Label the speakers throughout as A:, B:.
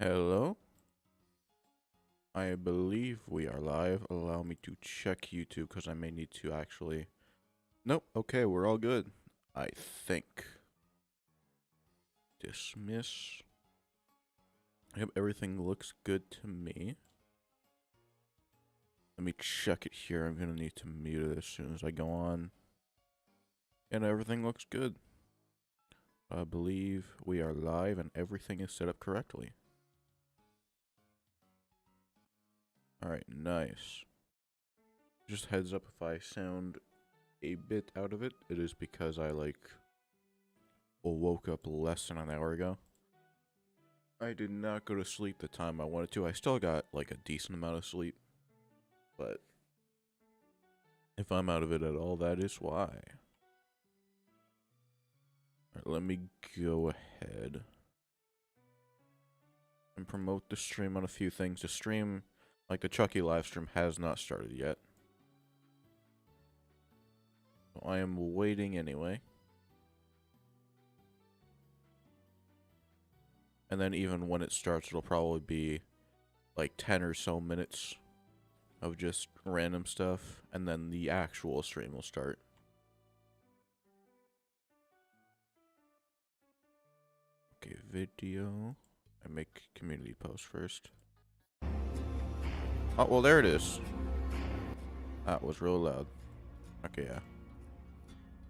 A: Hello? I believe we are live. Allow me to check YouTube because I may need to actually... Nope, okay, we're all good. I think. Dismiss. Yep, everything looks good to me. Let me check it here. I'm going to need to mute it as soon as I go on. And everything looks good. I believe we are live and everything is set up correctly. Alright, nice. Just heads up if I sound a bit out of it. It is because I woke up less than an hour ago. I did not go to sleep the time I wanted to. I still got like a decent amount of sleep. But if I'm out of it at all, that is why. Alright, let me go ahead and promote the stream on a few things. The stream, like the Chucky livestream, has not started yet. So I am waiting anyway. And then even when it starts, it'll probably be like 10 or so minutes of just random stuff, and then the actual stream will start. Okay, video. I make community post first. Oh, well, there it is. That was real loud. Okay, yeah.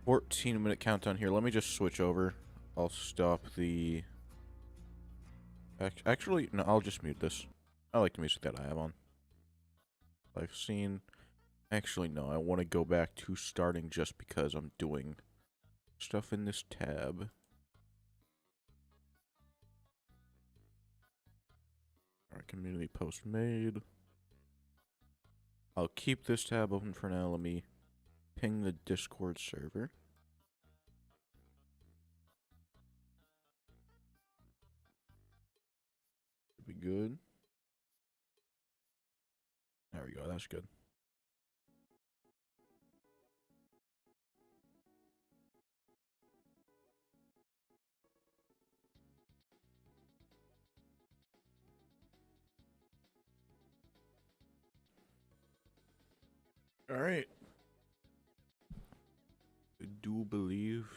A: 14-minute countdown here. Let me just switch over. I'll stop the... Actually, no, I'll just mute this. I like the music that I have on. Live scene. Actually, no, I want to go back to starting just because I'm doing stuff in this tab. Alright, community post made. I'll keep this tab open for now. Let me ping the Discord server. Should be good. There we go, that's good. Alright. I do believe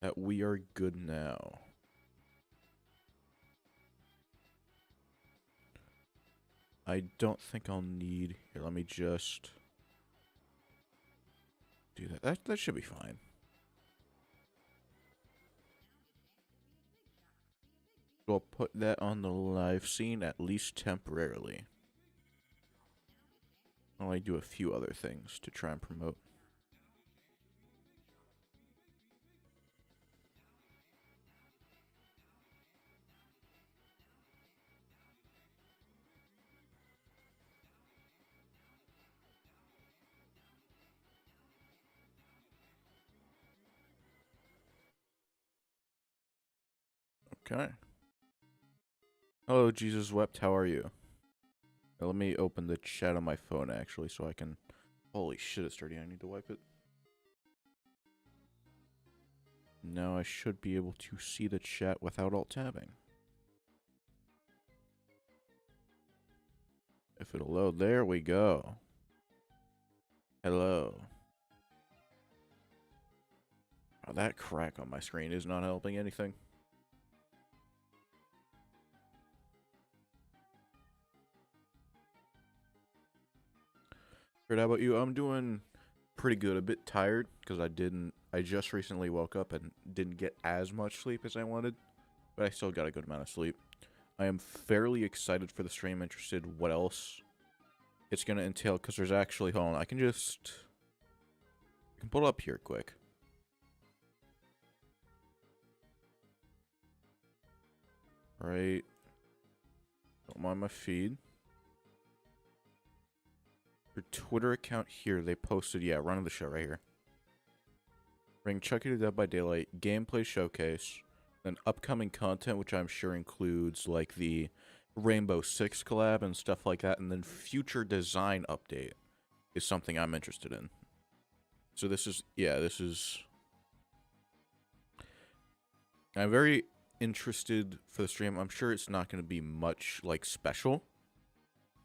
A: that we are good now. I don't think I'll need... Here, let me just... do that. That should be fine. We'll put that on the live scene, at least temporarily. I'll only do a few other things to try and promote. Okay. Hello, Jesus Wept. How are you? Now, let me open the chat on my phone, actually, so I can... Holy shit, it's dirty. I need to wipe it. Now I should be able to see the chat without alt-tabbing. If it'll load, there we go. Hello. Oh, that crack on my screen is not helping anything. How about you? I'm doing pretty good. A bit tired because I just recently woke up and didn't get as much sleep as I wanted, but I still got a good amount of sleep. I am fairly excited for the stream. Interested what else it's gonna entail, because there's actually... Hold on, I can pull it up here quick. Right. Don't mind my feed. Your Twitter account here, they posted, yeah, run of the show right here. Bring Chucky to Dead by Daylight, gameplay showcase, then upcoming content, which I'm sure includes like the Rainbow Six collab and stuff like that, and then future design update is something I'm interested in. So this is, yeah, this is... I'm very interested for the stream. I'm sure it's not going to be much, like, special.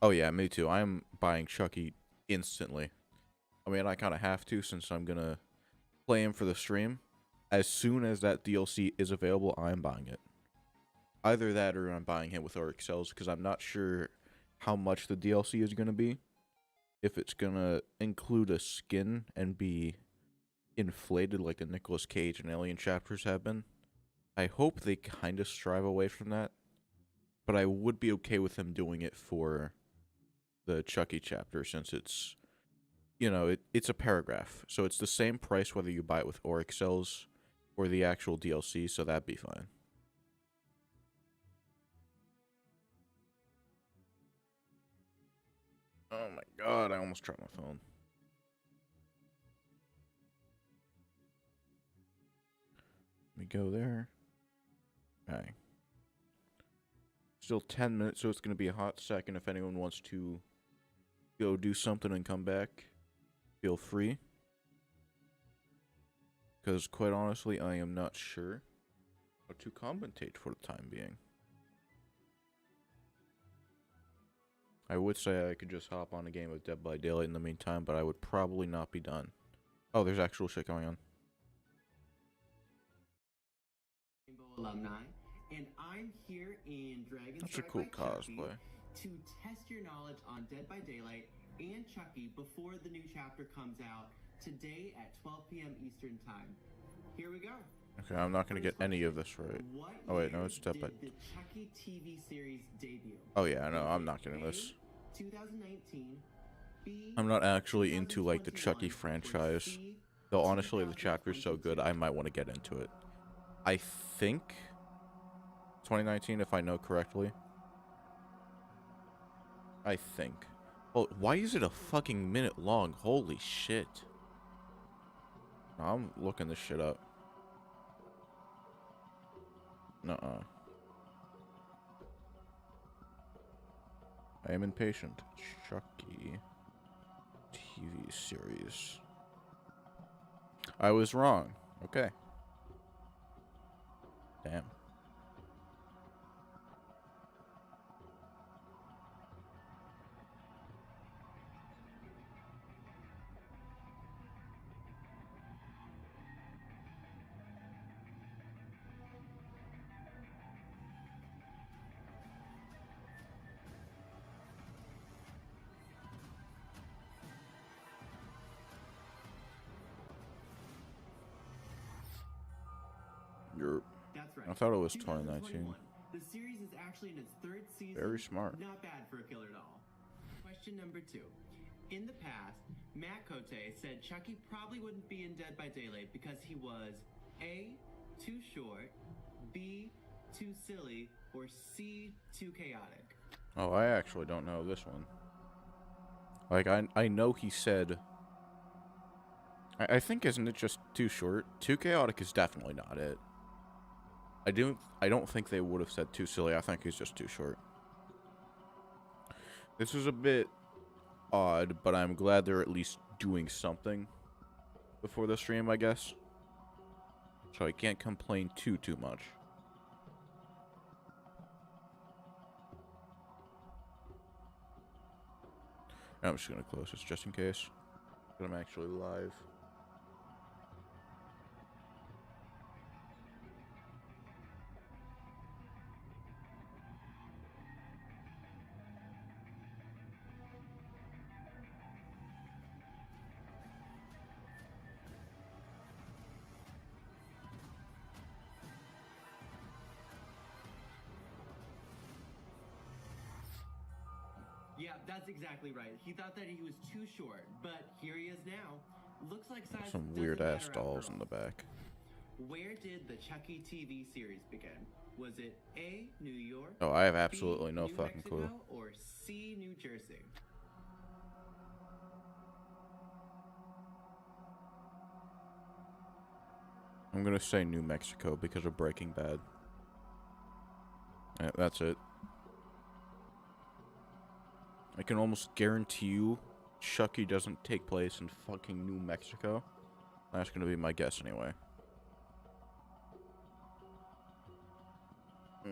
A: Oh, yeah, me too. I'm buying Chucky instantly. I mean, I kind of have to since I'm going to play him for the stream. As soon as that DLC is available, I'm buying it. Either that or I'm buying him with Oryx cells because I'm not sure how much the DLC is going to be. If it's going to include a skin and be inflated like the Nicolas Cage and Alien chapters have been. I hope they kind of strive away from that. But I would be okay with them doing it for the Chucky chapter since it's, you know, it's a paragraph. So it's the same price whether you buy it with Oryx cells or the actual DLC, so that'd be fine. Oh my god, I almost dropped my phone. Let me go there. Okay. Still 10 minutes, so it's going to be a hot second. If anyone wants to go do something and come back, feel free. Because quite honestly, I am not sure how to commentate for the time being. I would say I could just hop on a game of Dead by Daylight in the meantime, but I would probably not be done. Oh, there's actual shit going on.
B: Alumni, and I'm here in Dragon's
A: That's a cool cosplay.
B: To test your knowledge on Dead by Daylight and Chucky before the new chapter comes out today at 12 p.m. Eastern Time. Here we go.
A: Okay, I'm not gonna get any of this right. Oh wait, no, it's Dead by.
B: The Chucky TV series debut.
A: Oh yeah, no, I'm not getting this.
B: 2019. B,
A: I'm not actually into like the Chucky franchise. Though honestly, the chapter's so good, I might want to get into it. I think 2019, if I know correctly. I think. Oh, why is it a fucking minute long? Holy shit. I'm looking this shit up. Nuh-uh. I am impatient. Chucky TV series. I was wrong. Okay. Damn.
B: That's right.
A: I thought it was 2019.
B: The series is actually in its third season.
A: Very smart.
B: Not bad for a killer doll. Question number 2. In the past, Matt Cote said Chucky probably wouldn't be in Dead by Daylight because he was A, too short, B, too silly, or C, too chaotic.
A: Oh, I actually don't know this one. Like, I know he said... I think, isn't it just too short? Too chaotic is definitely not it. I don't think they would have said too silly. I think he's just too short. This is a bit odd, but I'm glad they're at least doing something before the stream, I guess. So I can't complain too much. I'm just gonna close this just in case. But I'm actually live.
B: Yeah, that's exactly right. He thought that he was too short, but here he is now. Looks like size
A: Some weird ass dolls in the back.
B: Where did the Chucky TV series begin? Was it A, New York?
A: Oh, I have absolutely
B: B,
A: no
B: New
A: fucking
B: Mexico,
A: clue.
B: Or C, New Jersey?
A: I'm gonna say New Mexico because of Breaking Bad. Yeah, that's it. I can almost guarantee you Chucky doesn't take place in fucking New Mexico. That's gonna be my guess anyway. I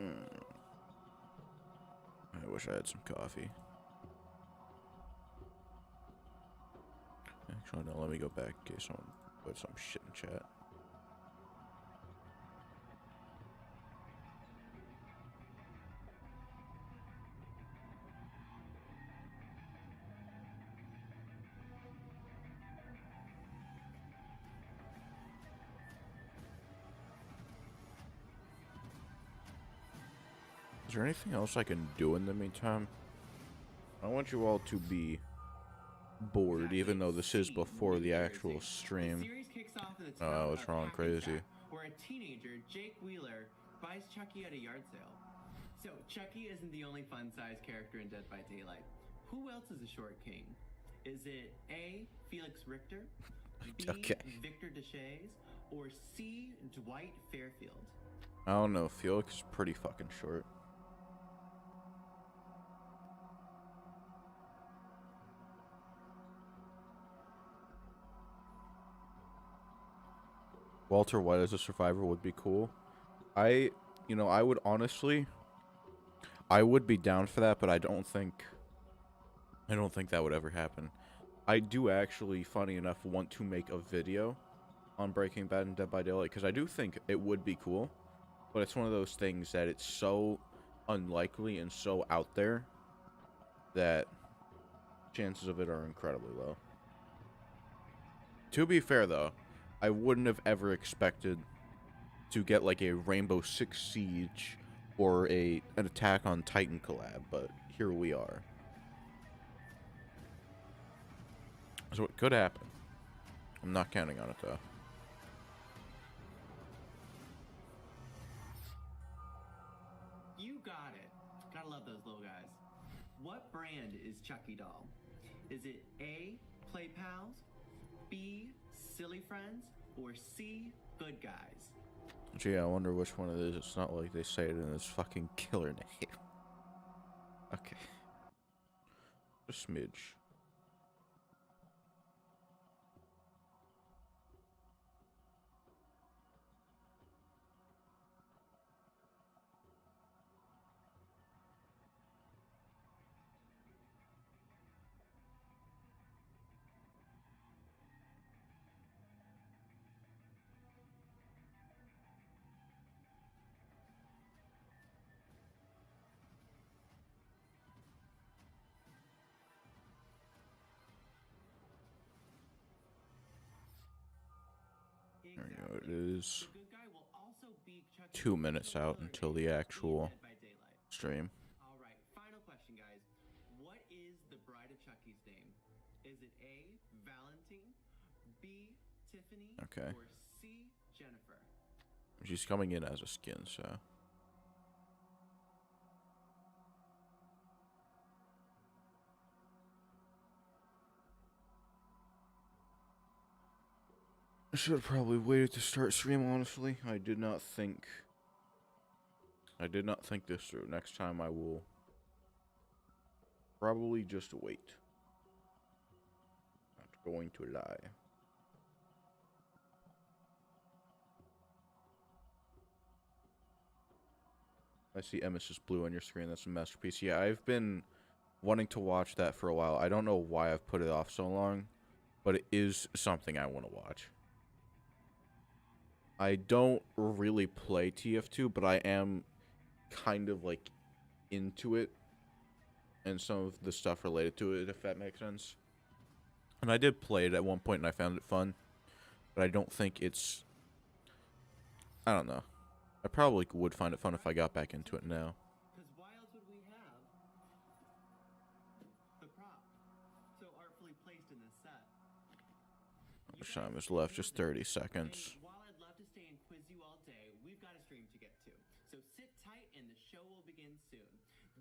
A: wish I had some coffee. Actually, no, let me go back in case someone put some shit in chat. Is there anything else I can do in the meantime? I want you all to be bored, even though this is before the actual stream. Oh, I was wrong, crazy.
B: Where a teenager, Jake Wheeler, buys Chucky at a yard sale. So, Chucky isn't the only fun-sized character in Dead by Daylight. Who else is a short king? Is it A, Felix Richter, B,
A: Okay.
B: Victor Deschays, or C, Dwight Fairfield?
A: I don't know, Felix is pretty fucking short. Walter White as a survivor would be cool. I would honestly, I would be down for that, but I don't think that would ever happen. I do actually, funny enough, want to make a video on Breaking Bad and Dead by Daylight, because I do think it would be cool, but it's one of those things that it's so unlikely and so out there that chances of it are incredibly low. To be fair, though, I wouldn't have ever expected to get like a Rainbow Six Siege or an Attack on Titan collab, but here we are. So it could happen. I'm not counting on it, though.
B: You got it. Gotta love those little guys. What brand is Chucky doll? Is it A, Play Pals, B, Silly Friends, or C, Good Guys?
A: Gee, I wonder which one it is. It's not like they say it in this fucking killer name. Okay. A smidge. There you go, it is 2 minutes out until the actual stream.
B: Alright, final question, guys. What is the bride of Chucky's name? Is it A, Valentine, B, Tiffany,
A: Okay.
B: or C, Jennifer?
A: She's coming in as a skin, so. I should have probably waited to start stream, honestly. I did not think this through. Next time I will probably just wait. Not going to lie. I see Emesis Blue on your screen. That's a masterpiece. Yeah, I've been wanting to watch that for a while. I don't know why I've put it off so long, but it is something I want to watch. I don't really play TF2, but I am kind of like into it and some of the stuff related to it, if that makes sense. And I did play it at one point and I found it fun, but I don't think it's, I don't know. I probably would find it fun if I got back into it now.
B: Because why else would we have the prop so artfully placed in this set?
A: How much time is left? Just 30 seconds.
B: While I'd love to stay and quiz you all day, we've got a stream to get to. So sit tight and the show will begin soon.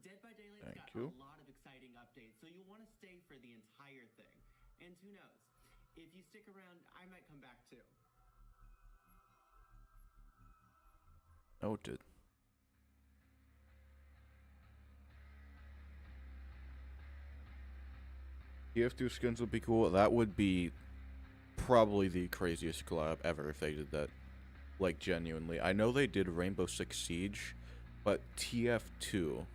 B: Dead by Daylight's got a lot of exciting updates, so you'll want to stay for the entire thing. And who knows, if you stick around, I might come back too.
A: Noted. TF2 skins would be cool. That would be probably the craziest collab ever if they did that. Like, genuinely. I know they did Rainbow Six Siege, But TF2.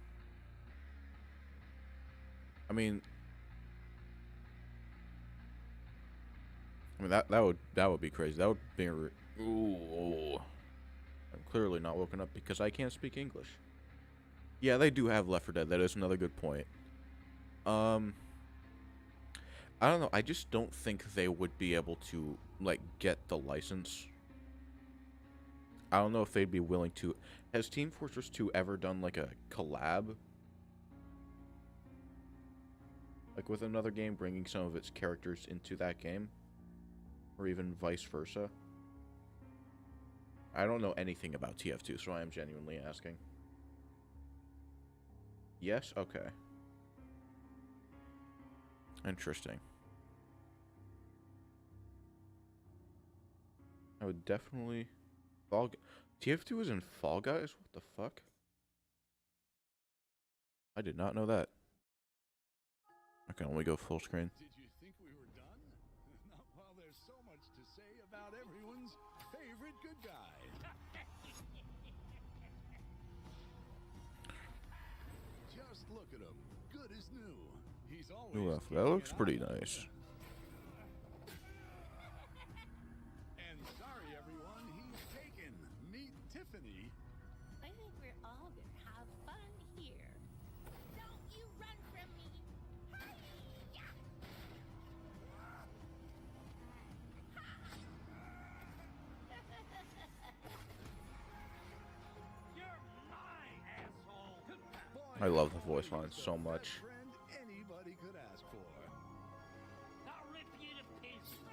A: I mean, that would be crazy. That would be ooh. I'm clearly not woken up because I can't speak English. Yeah, they do have Left 4 Dead. That is another good point. I don't know. I just don't think they would be able to like get the license. I don't know if they'd be willing to. Has Team Fortress 2 ever done like a collab? Like with another game, bringing some of its characters into that game? Or even vice versa? I don't know anything about TF2, so I am genuinely asking. Yes? Okay. Interesting. I would definitely... TF2 is in Fall Guys? What the fuck? I did not know that. I can only go full screen.
C: Did you think we were done? Not while there's so much to say about everyone's favorite good guy. Just look at him. Good as new. He's always
A: Ooh, that looks pretty nice.
C: And sorry, everyone, he's taken. Meet Tiffany.
D: I think we're all gonna have fun here. Don't you run from me! Hi-ya!
E: You're my asshole!
C: Boy,
A: I love the
C: boy,
A: voice lines
C: he's
A: so
C: the
A: much.
C: best friend anybody could ask for.
E: I'll rip you to pieces!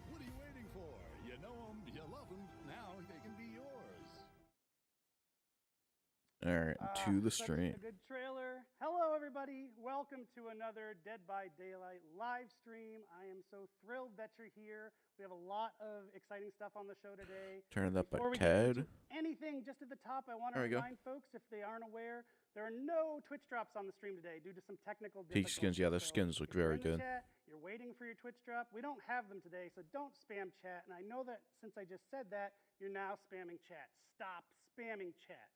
C: What are you waiting for? You know them, you love them. Now they can be yours.
A: Alright, to the
F: Such
A: stream.
F: a good trailer. Hello, everybody. Welcome to another Dead by Daylight live stream. I am so thrilled that you're here. We have a lot of exciting stuff on the show today.
A: Turn it up by
F: Before we get
A: Ted.
F: into anything, just at the top, I want to
A: There we go.
F: remind folks, if they aren't aware, there are no Twitch drops on the stream today due to some technical
A: Peak skins,
F: difficulties.
A: yeah, their
F: So
A: skins look
F: if you're
A: very
F: in the
A: good.
F: Chat, you're waiting for your Twitch drop. We don't have them today, so don't spam chat. And I know that since I just said that, you're now spamming chat. Stop spamming chat.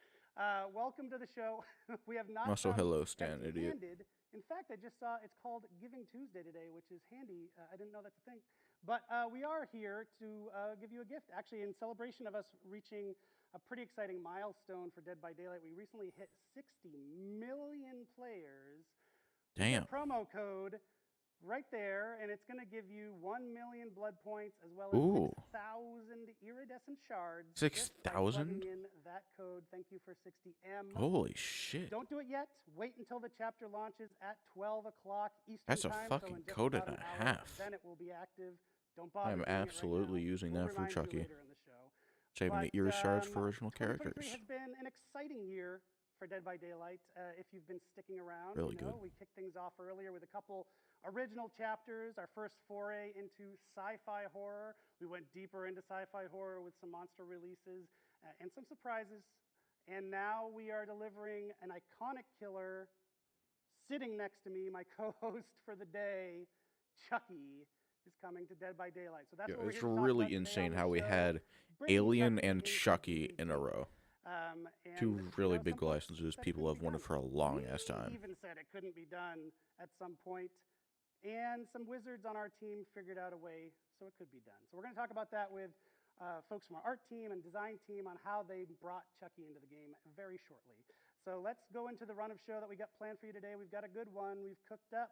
F: Welcome to the show. We have not
A: Also,
F: come
A: hello, Stan, idiot.
F: empty-handed. In fact, I just saw it's called Giving Tuesday today, which is handy. I didn't know that's a thing. But we are here to give you a gift. Actually, in celebration of us reaching a pretty exciting milestone for Dead by Daylight, we recently hit 60 million players.
A: Damn.
F: Promo code right there, and it's going to give you 1 million blood points as well as
A: Ooh.
F: 6,000 iridescent shards.
A: 6,000?
F: Just by plugging in that code. Thank you for 60M.
A: Holy shit.
F: Don't do it yet. Wait until the chapter launches at 12 o'clock Eastern
A: That's a
F: time.
A: fucking
F: in just
A: code
F: about
A: and
F: an
A: a
F: hour,
A: half.
F: Then it will be active. Don't bother.
A: I'm
F: doing it right
A: absolutely
F: now.
A: using
F: We'll
A: that for
F: remind you
A: Chucky.
F: later in the show.
A: Saving the
F: But,
A: eerie shards for original
F: 2023
A: characters.
F: has been an exciting year for Dead by Daylight. If you've been sticking around,
A: Really
F: you know,
A: good.
F: we kicked things off earlier with a couple original chapters, our first foray into sci-fi horror. We went deeper into sci-fi horror with some monster releases and some surprises. And now we are delivering an iconic killer sitting next to me, my co-host for the day, Chucky, is coming to Dead by Daylight. So that's
A: Yeah,
F: what we're
A: it's
F: here to talk
A: really
F: about today
A: insane
F: on the
A: how we
F: show.
A: had
F: Bringing
A: Alien
F: Chucky
A: and
F: into
A: Chucky in a
F: Tuesday.
A: row.
F: And,
A: Two really
F: some
A: big
F: folks
A: licenses
F: said it
A: people
F: couldn't
A: have
F: be
A: wanted
F: done.
A: for a long ass
F: We
A: time.
F: even said it couldn't be done at some point, and some wizards on our team figured out a way so it could be done. So we're going to talk about that with folks from our art team and design team on how they brought Chucky into the game very shortly. So let's go into the run of show that we got planned for you today. We've got a good one we've cooked up.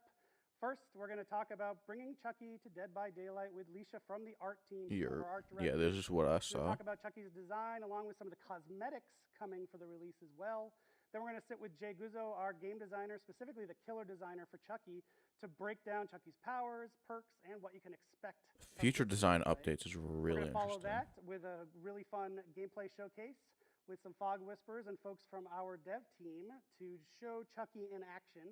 F: First, we're going to talk about bringing Chucky to Dead by Daylight with Leisha from the art team.
A: Here,
F: our art
A: yeah,
F: director.
A: this is what I
F: We're going
A: saw.
F: to talk about Chucky's design along with some of the cosmetics coming for the release as well. Then we're going to sit with Jay Guzzo, our game designer, specifically the killer designer for Chucky, to break down Chucky's powers, perks, and what you can expect. from
A: Future
F: this
A: design
F: gameplay.
A: updates is
F: We're
A: really
F: going to follow
A: interesting.
F: that with a really fun gameplay showcase with some Fog Whispers and folks from our dev team to show Chucky in action.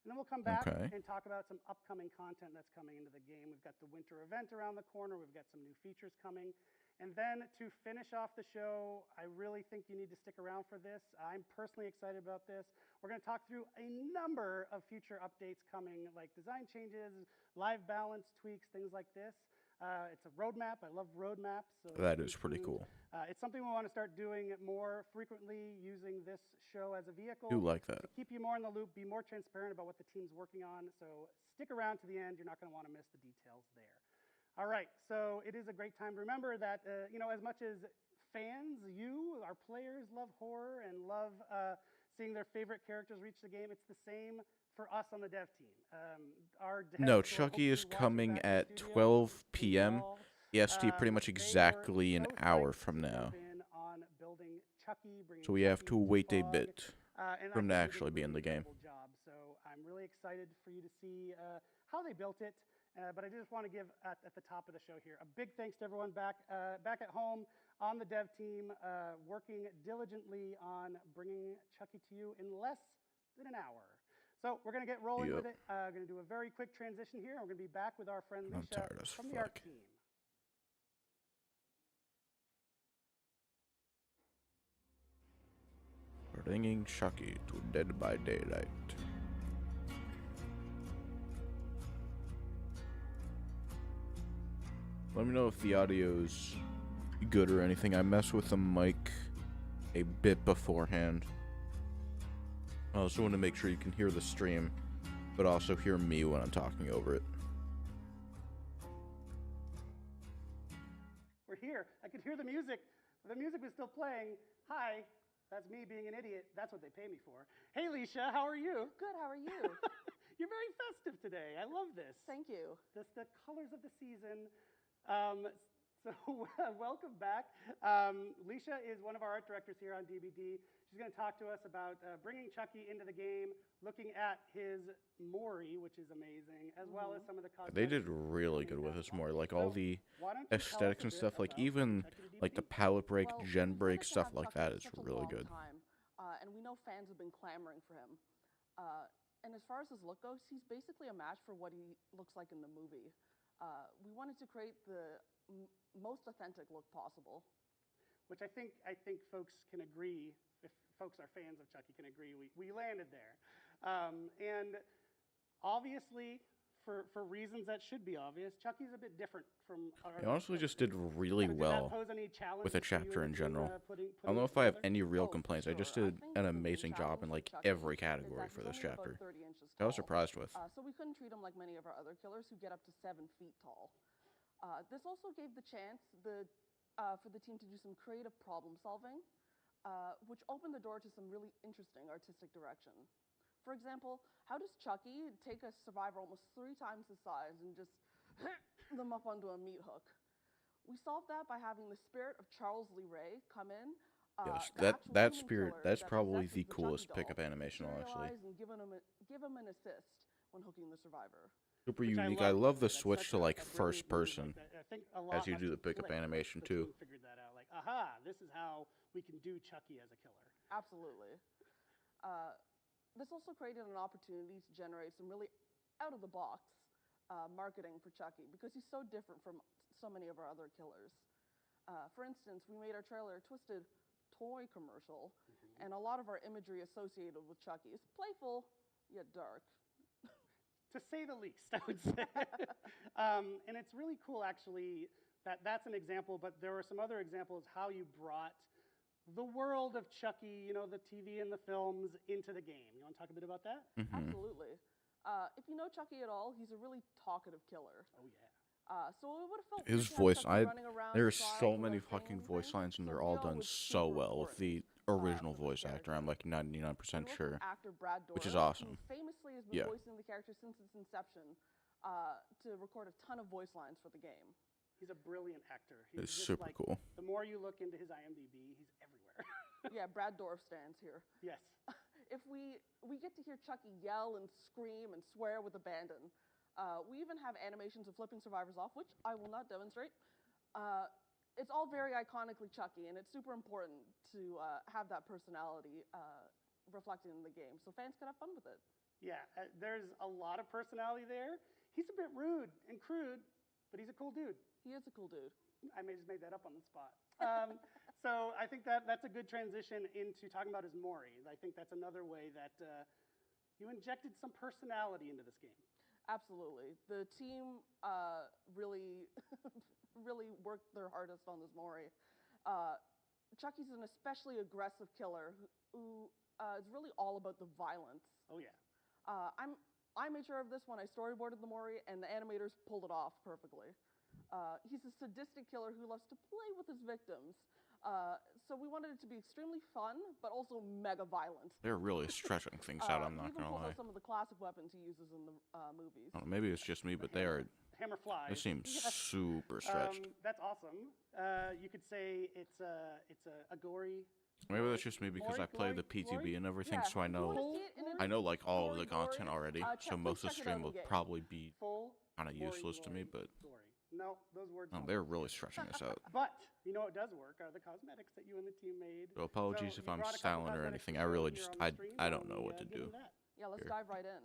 F: And then we'll come back
A: Okay.
F: and talk about some upcoming content that's coming into the game. We've got the winter event around the corner. We've got some new features coming. And then to finish off the show, I really think you need to stick around for this. I'm personally excited about this. We're going to talk through a number of future updates coming, like design changes, live balance tweaks, things like this. It's a roadmap. I love roadmaps. So
A: That
F: stay
A: is pretty
F: tuned.
A: cool.
F: It's something we want to start doing more frequently, using this show as a vehicle
A: Do like that.
F: to keep you more in the loop, be more transparent about what the team's working on. So stick around to the end. You're not going to want to miss the details there. All right, so it is a great time. Remember that, as much as fans, our players, love horror and love seeing their favorite characters reach the game, it's the same for us on the dev team. Our devs
A: No,
F: who are
A: Chucky is
F: hopefully watching
A: coming
F: back in the
A: at
F: studio,
A: 12
F: we
A: p.m.
F: all,
A: EST, pretty much
F: they were
A: exactly an
F: so
A: hour
F: psyched
A: from
F: to
A: now.
F: jump in on building Chucky, bringing
A: So we have
F: Chucky
A: to wait a
F: Fog,
A: bit
F: and I
A: for him
F: think
A: to
F: they did
A: actually
F: a
A: be in
F: really
A: the game.
F: incredible job. So I'm really excited for you to see how they built it. But I just want to give at the top of the show here a big thanks to everyone back at home on the dev team, working diligently on bringing Chucky to you in less than an hour. So we're going to get rolling with it. We're going to do a very quick transition here. We're going to be back with our friend
A: I'm
F: Lisha
A: tired as
F: from the art
A: fuck.
F: team.
A: Bringing Chucky to Dead by Daylight. Let me know if the audio's good or anything. I messed with the mic a bit beforehand. I also want to make sure you can hear the stream, but also hear me when I'm talking over it.
F: We're here. I could hear the music. The music was still playing. Hi, that's me being an idiot. That's what they pay me for. Hey, Lisha, how are you?
G: Good, how are you?
F: You're very festive today. I love this.
G: Thank you.
F: The colors of the season. So welcome back. Lisha is one of our art directors here on DBD. She's going to talk to us about bringing Chucky into the game, looking at his Mori, which is amazing, as well as some of the cosmetics.
A: They did really good with this more, like all the
F: Why don't you tell us
A: aesthetics
F: a
A: and
F: bit
A: stuff, like
F: about
A: even
F: Chucky to
A: like the
F: DBD?
A: palette break,
G: Well,
A: gen
G: we've
A: break,
G: wanted to
A: stuff
G: have
A: like
G: Chucky
A: that
G: for
A: is
G: such a
A: really
G: long
A: good.
G: Time, and we know fans have been clamoring for him. And as far as his look goes, he's basically a match for what he looks like in the movie. We wanted to create the most authentic look possible.
F: Which I think folks can agree, if folks are fans of Chucky can agree, we landed there. And obviously, for reasons that should be obvious, Chucky's a bit different from our
A: They honestly just did really
F: Did that
A: well
F: pose any
A: with the
F: challenges for you
A: chapter in
F: and the team,
A: general.
F: putting
A: I don't know
F: it
A: if I have
F: together?
A: any real
G: Oh,
A: complaints. I
G: sure.
A: just did
G: think
A: an
G: the main
A: amazing job in
G: challenge
A: like
G: for Chucky
A: every
G: is
A: category
G: that
A: for
G: he's
A: this
G: only about
A: chapter.
G: 30 inches
A: I was
G: tall.
A: surprised with.
G: So we couldn't treat him like many of our other killers who get up to 7 feet tall. This also gave the chance for the team to do some creative problem solving, which opened the door to some really interesting artistic direction. For example, how does Chucky take a survivor almost 3 times his size and just them up onto a meat hook? We solved that by having the spirit of Charles Lee Ray come in.
A: Yes,
G: the actual
A: that
G: human
A: spirit,
G: killer
A: that's
G: that
A: probably
G: possesses
A: the
G: Chucky
A: coolest
G: doll,
A: pickup animation, actually.
G: materialize and give him an assist when hooking the survivor.
A: Super
F: Which
A: unique. I love
F: by
A: the
F: way. That's
A: switch
F: such
A: to like
F: a brilliant
A: first
F: move.
A: person.
F: Like, I think a lot
A: as you
F: must
A: do the
F: have
A: pickup
F: clicked once
A: animation,
F: the
A: too.
F: team figured that out. Like, aha, this is how we can do Chucky as a killer.
G: Absolutely. This also created an opportunity to generate some really out-of-the-box marketing for Chucky because he's so different from so many of our other killers. For instance, we made our trailer a twisted toy commercial, and a lot of our imagery associated with Chucky is playful yet dark.
F: To say the least, I would say. And it's really cool, actually, that's an example, but there were some other examples how you brought the world of Chucky, the TV and the films, into the game. You want to talk a bit about that?
G: Absolutely. If you know Chucky at all, he's a really talkative killer.
F: Oh, yeah.
G: So it would have felt
A: His
G: weird to have
A: voice,
G: Chucky running around
A: there's
G: trials
A: so
G: without
A: many
G: saying
A: fucking
G: anything,
A: voice lines, and
G: so
A: they're
G: we
A: all
G: know
A: done
G: it's
A: so
G: super
A: well with the
G: important,
A: original
G: for
A: voice
G: this
A: actor. I'm
G: character.
A: like 99%
G: We worked
A: sure.
G: with actor Brad Dourif,
A: Which is awesome.
G: who famously has been
A: Yeah.
G: voicing the character since its inception, to record a ton of voice lines for the game.
F: He's a brilliant actor. He's
A: It's
F: just
A: super
F: like,
A: cool.
F: The more you look into his IMDb, he's everywhere.
G: Yeah, Brad Dourif stands here.
F: Yes.
G: If we get to hear Chucky yell and scream and swear with abandon. We even have animations of flipping survivors off, which I will not demonstrate. It's all very iconically Chucky, and it's super important to have that personality reflected in the game, so fans can have fun with it.
F: Yeah, there's a lot of personality there. He's a bit rude and crude, but he's a cool dude.
G: He is a cool dude.
F: I may just made that up on the spot. So I think that's a good transition into talking about his Mori. I think that's another way that you injected some personality into this game.
G: Absolutely. The team really, really worked their hardest on this Mori. Chucky's an especially aggressive killer who is really all about the violence.
F: Oh yeah.
G: I made sure of this when I storyboarded the Mori, and the animators pulled it off perfectly. He's a sadistic killer who loves to play with his victims. So we wanted it to be extremely fun, but also mega violent.
A: They're really stretching things out, I'm not
G: He even
A: gonna
G: pulls
A: lie.
G: out some of the classic weapons he uses in the movies.
A: I don't know, maybe it's just me, but they
F: Hammer flies.
A: seem super stretched.
F: That's awesome. You could say it's a gory.
A: Maybe that's just me because I play the PTB and everything, so I know like all of the content already. So most of the stream will probably be
F: Full
A: kind of
F: gory,
A: useless to me, but
F: gory. No, those words.
A: no,
F: don't
A: they're
F: work.
A: really stretching this out.
F: But you know what does work are the cosmetics that you and the team made.
A: So apologies if
F: you
A: I'm
F: brought a couple
A: silent or
F: cosmetics
A: anything.
F: to
A: I
F: show
A: really
F: here
A: just
F: on the stream.
A: I
F: Why
A: don't know what to
F: give
A: do.
F: them that?
G: Yeah, let's
A: Here.
G: dive right in.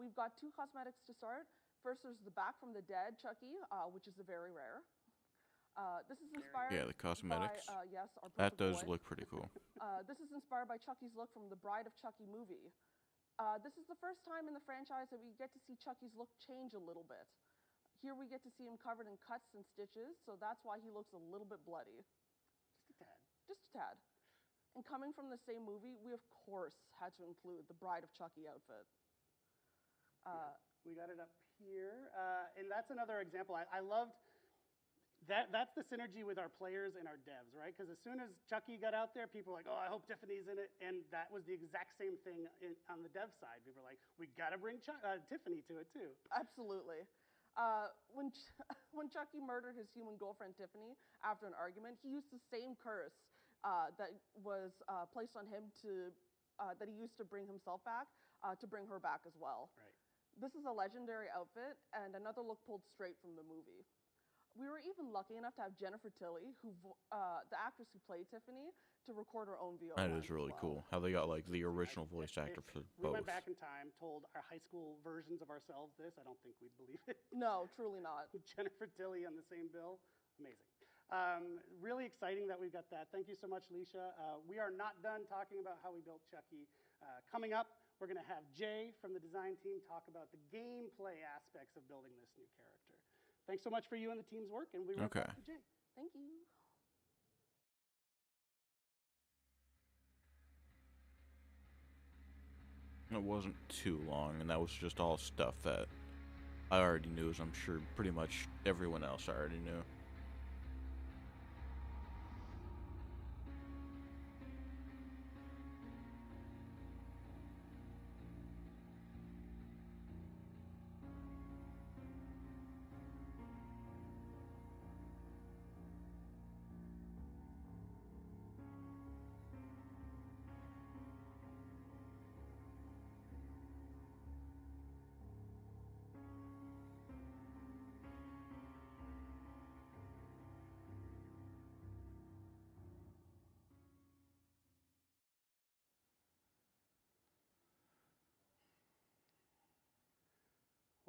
G: We've got 2 cosmetics to start. First, there's the Back from the Dead Chucky, which is a very rare. This is inspired
A: Yeah, the cosmetics.
G: by, yes, our
A: That
G: perfect
A: does
G: boy.
A: look pretty cool.
G: This is inspired by Chucky's look from the Bride of Chucky movie. This is the first time in the franchise that we get to see Chucky's look change a little bit. Here we get to see him covered in cuts and stitches, so that's why he looks a little bit bloody.
F: Just a tad.
G: Just a tad. And coming from the same movie, we of course had to include the Bride of Chucky outfit.
F: We got it up here, and that's another example. I loved that. That's the synergy with our players and our devs, right? Because as soon as Chucky got out there, people were like, "Oh, I hope Tiffany's in it," and that was the exact same thing on the dev side. People were like, "We got to bring Tiffany to it too."
G: Absolutely. When Chucky murdered his human girlfriend Tiffany after an argument, he used the same curse that was placed on him that he used to bring himself back, to bring her back as well.
F: Right.
G: This is a legendary outfit and another look pulled straight from the movie. We were even lucky enough to have Jennifer Tilly, the actress who played Tiffany, to record her own VO.
A: That
G: lines
A: is really
G: as well.
A: cool. How they got like the original voice actor for
F: We
A: both.
F: went back in time, told our high school versions of ourselves this. I don't think we'd believe it.
G: No, truly not.
F: Jennifer Tilly on the same bill. Amazing. Really exciting that we've got that. Thank you so much, Leisha. We are not done talking about how we built Chucky. Coming up, we're going to have Jay from the design team talk about the gameplay aspects of building this new character. Thanks so much for you and the team's work, and we will
A: Okay.
F: back to Jay.
G: Thank you.
A: It wasn't too long, and that was just all stuff that I already knew, as I'm sure pretty much everyone else already knew.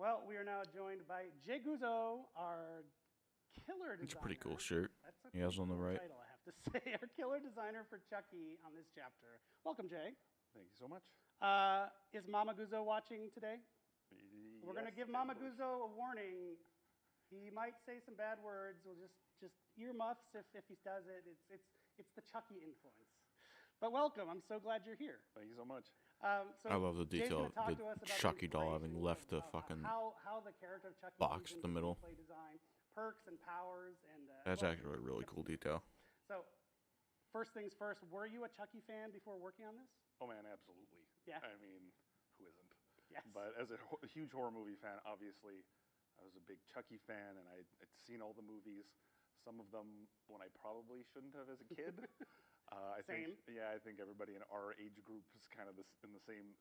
F: Well, we are now joined by Jay Guzzo, our killer designer.
A: It's a pretty cool shirt
F: That's a
A: he has
F: pretty
A: on the
F: cool
A: right.
F: title, I have to say. Our killer designer for Chucky on this chapter. Welcome, Jay.
H: Thank you so much.
F: Is Mama Guzzo watching today? We're going to
H: Yes,
F: give Mama
H: thankfully.
F: Guzzo a warning. He might say some bad words. We'll just earmuffs if he does it. It's the Chucky influence. But welcome. I'm so glad you're here.
H: Thank you so much.
F: So
A: I love the
F: Jay's
A: detail
F: gonna
A: of
F: talk
A: the
F: to us about
A: Chucky doll having
F: inspiration
A: left the
F: of
A: fucking
F: how the character of Chucky
A: box
F: feeds
A: in the
F: into
A: middle.
F: gameplay design, perks and powers, and
A: That's
F: well,
A: actually a really cool detail.
F: So, first things first. Were you a Chucky fan before working on this?
H: Oh man, absolutely.
F: Yeah.
H: I mean, who isn't?
F: Yes.
H: But as a huge horror movie fan, obviously, I was a big Chucky fan, and I'd seen all the movies. Some of them when I probably shouldn't have as a kid. I
F: Same.
H: think everybody in our age group is kind of in the same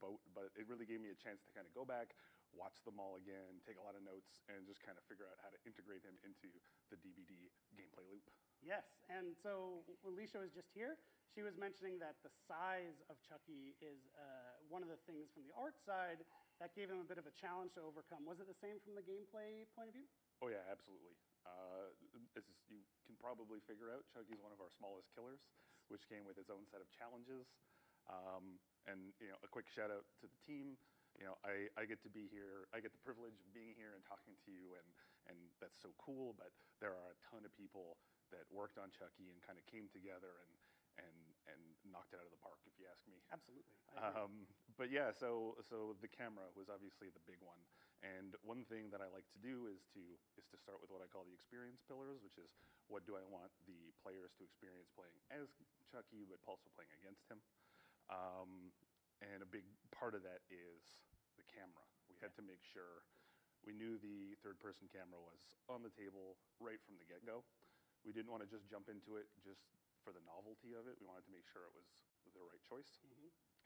H: boat. But it really gave me a chance to kind of go back, watch them all again, take a lot of notes, and just kind of figure out how to integrate him into the DVD gameplay loop.
F: Yes, and so when Leisha was just here, she was mentioning that the size of Chucky is one of the things from the art side that gave him a bit of a challenge to overcome. Was it the same from the gameplay point of view?
H: Oh yeah, absolutely. You can probably figure out, Chucky's one of our smallest killers, which came with its own set of challenges. And a quick shout out to the team. you know, I get to be here. I get the privilege of being here and talking to you, and that's so cool. But there are a ton of people that worked on Chucky and kind of came together and knocked it out of the park, if you ask me.
F: Absolutely. I agree.
H: But yeah, so the camera was obviously the big one. And one thing that I like to do is to start with what I call the experience pillars, which is what do I want the players to experience playing as Chucky, but also playing against him. And a big part of that is the camera. We had to make sure we knew the third-person camera was on the table right from the get-go. We didn't want to just jump into it just for the novelty of it. We wanted to make sure it was the right choice.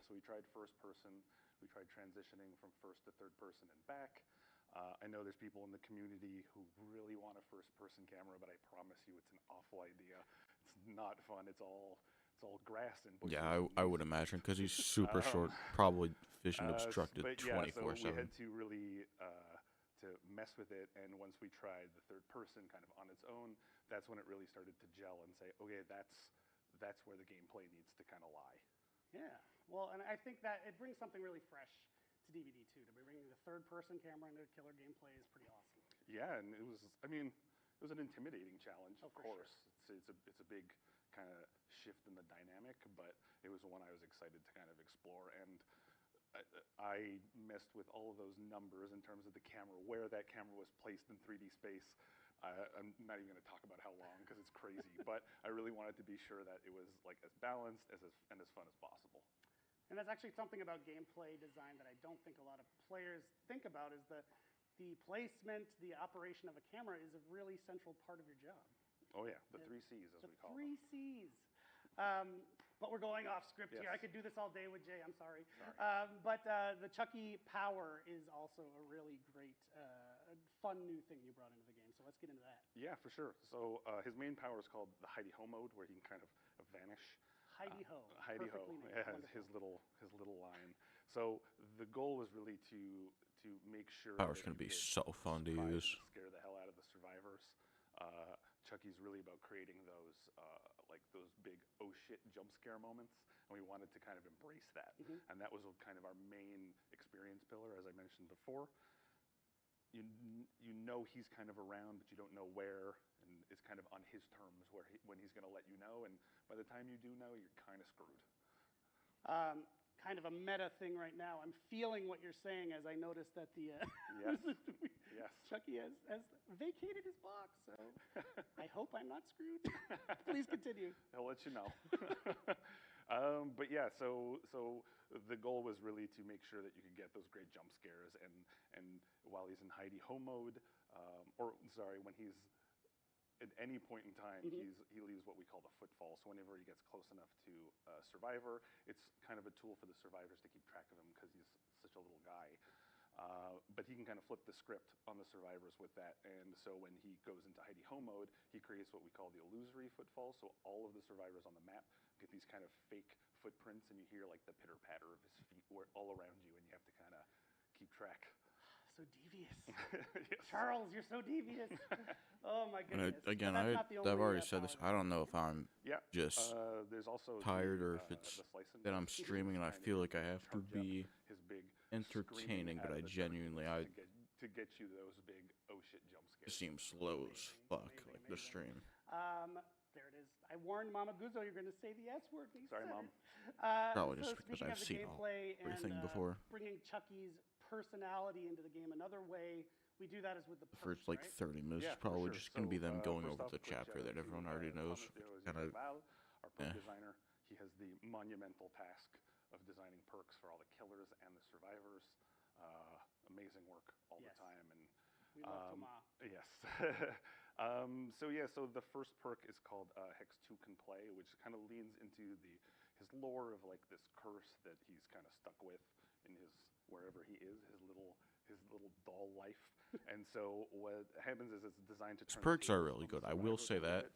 H: So we tried first person. We tried transitioning from first to third person and back. I know there's people in the community who really want a first person camera, but I promise you it's an awful idea. It's not fun. It's all grass and bushes.
A: Yeah, I would imagine because he's super short, probably vision obstructed
H: but yeah,
A: 24/7.
H: so we had to really to mess with it, and once we tried the third person kind of on its own, that's when it really started to gel and say, okay, that's where the gameplay needs to kind of lie.
F: Yeah. Well, and I think that it brings something really fresh to DVD too. To be bringing the third-person camera into killer gameplay is pretty awesome.
H: Yeah, and it was an intimidating challenge, of
F: for
H: course. Sure. It's a big kind of shift in the dynamic, but it was one I was excited to kind of explore. And I messed with all of those numbers in terms of the camera, where that camera was placed in 3D space. I'm not even going to talk about how long because it's crazy, but I really wanted to be sure that it was like as balanced and as fun as possible.
F: And that's actually something about gameplay design that I don't think a lot of players think about is the placement, the operation of a camera is a really central part of your job.
H: Oh yeah, the 3 C's as we call them.
F: The 3 C's. But we're going off script here. I could do this all day with Jay, I'm sorry. But the Chucky power is also a really great, fun new thing you brought into the game. So let's get into that.
H: Yeah, for sure. So his main power is called the hidey ho mode, where he can kind of vanish.
F: Hidey ho.
H: Hidey ho. Yeah, his little line. So the goal was really to make sure
A: Power's gonna be so fun to use.
H: Scare the hell out of the survivors. Chucky's really about creating those those big oh shit jump scare moments, and we wanted to kind of embrace that. And that was kind of our main experience pillar, as I mentioned before. You know he's kind of around, but you don't know where, and it's kind of on his terms when he's going to let you know. And by the time you do know, you're kind of screwed.
F: Kind of a meta thing right now. I'm feeling what you're saying as I notice that the
H: Yes.
F: Chucky has vacated his box, so I hope I'm not screwed. Please continue.
H: I'll let you know. But yeah, so the goal was really to make sure that you could get those great jump scares, and while he's in hidey ho mode, when he's at any point in time, he leaves what we call the footfall. So whenever he gets close enough to a survivor, it's kind of a tool for the survivors to keep track of him because he's such a little guy. But he can kind of flip the script on the survivors with that. And so when he goes into hidey ho mode, he creates what we call the illusory footfall. So all of the survivors on the map get these kind of fake footprints, and you hear like the pitter patter of his feet all around you, and you have to kind of keep track.
F: So devious.
H: Yes.
F: Charles, you're so devious. Oh my goodness.
A: Again,
F: I've
A: I've already said this. I don't know if I'm just
H: there's also
A: tired or if it's that I'm streaming and I feel like I have to be
H: his big
A: entertaining, but I genuinely
H: to get you those big oh shit jump scares.
A: it seems slow as fuck, like the stream.
F: There it is. I warned Mama Guzzo you're going to say the S word.
H: Sorry, Mom.
A: Probably just because I've seen everything before.
F: Bringing Chucky's personality into the game another way. We do that as with the
A: The first
F: perks,
A: like 30 minutes is probably just going to be them going over the chapter that everyone already knows.
H: Kind of, our perk designer, he has the monumental task of designing perks for all the killers and the survivors. Amazing work all the time, and
F: we love Toma.
H: Yes. So the first perk is called Hex 2 Can Play, which kind of leans into his lore of like this curse that he's kind of stuck with in his wherever he is, his little doll life. And so what happens is it's designed to turn
A: perks are really good. I will say that.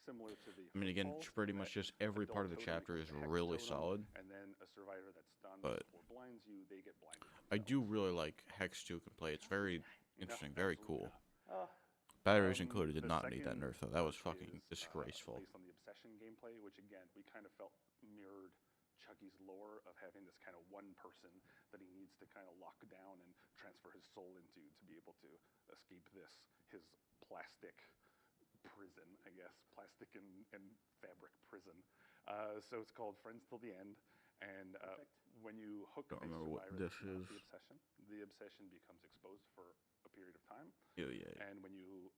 H: Similar to the
A: I mean, again, pretty much just every part of the chapter is really solid.
H: And then a survivor that's stunned
A: But
H: or blinds you, they get blinded.
A: I do really like Hex 2 Can Play. It's very interesting, very cool.
F: Oh,
A: Batteries included did
H: The
A: not need that
H: second
A: nerf though. That was
H: perk
A: fucking
H: is,
A: disgraceful.
H: Based on the obsession gameplay, which again we kind of felt mirrored Chucky's lore of having this kind of one person that he needs to kind of lock down and transfer his soul into to be able to escape his plastic prison, I guess, plastic and fabric prison. So it's called Friends Till the End, and when you hook
A: Don't
H: a
A: remember what
H: survivor
A: this
H: that's
A: is.
H: not the obsession becomes exposed for a period of time.
A: Yeah.
H: And when you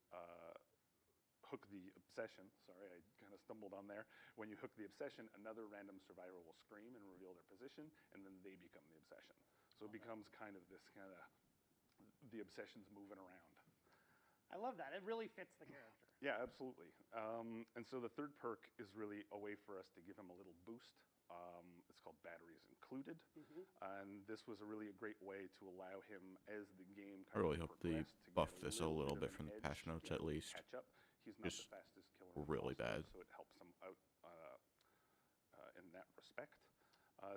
H: hook the obsession, sorry, I kind of stumbled on there. When you hook the obsession, another random survivor will scream and reveal their position, and then they become the obsession. So it becomes kind of this kind of, the obsession's moving around.
F: I love that. It really fits the character.
H: Yeah, absolutely. And so the third perk is really a way for us to give him a little boost. It's called Batteries Included. And this was a great way to allow him, as the game
A: I really hope they
H: progressed, to
A: buff
H: get
A: this a little
H: of
A: bit
H: an
A: from the
H: edge,
A: patch notes
H: to
A: at
H: be able to
A: least.
H: catch up. He's not
A: Just
H: the fastest killer in the
A: really
H: roster,
A: bad.
H: so it helps him out in that respect.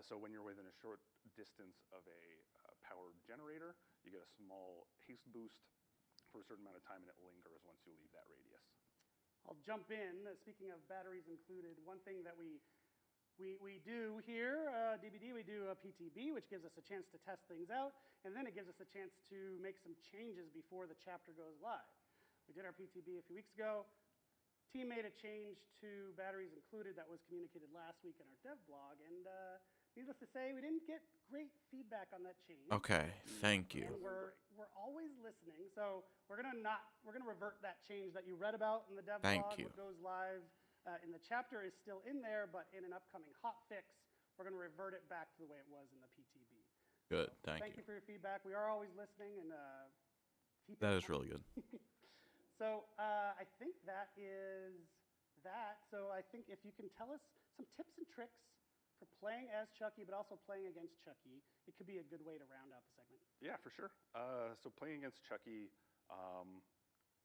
H: So when you're within a short distance of a powered generator, you get a small haste boost for a certain amount of time, and it lingers once you leave that radius.
F: I'll jump in. Speaking of batteries included, one thing that we do here, DBD, we do a PTB, which gives us a chance to test things out, and then it gives us a chance to make some changes before the chapter goes live. We did our PTB a few weeks ago. Team made a change to batteries included that was communicated last week in our dev blog, and needless to say, we didn't get great feedback on that change.
A: Okay, thank you.
F: And we're always listening, so we're gonna revert that change that you read about in the dev
A: Thank
F: blog.
A: you.
F: What goes live in the chapter is still in there, but in an upcoming hot fix, we're gonna revert it back to the way it was in the PTB.
A: Good,
F: So,
A: thank you.
F: you for your feedback. We are always listening, and keep
A: That
F: it
A: is really good.
F: So I think that is that. So I think if you can tell us some tips and tricks for playing as Chucky, but also playing against Chucky, it could be a good way to round out the segment.
H: Yeah, for sure. So playing against Chucky,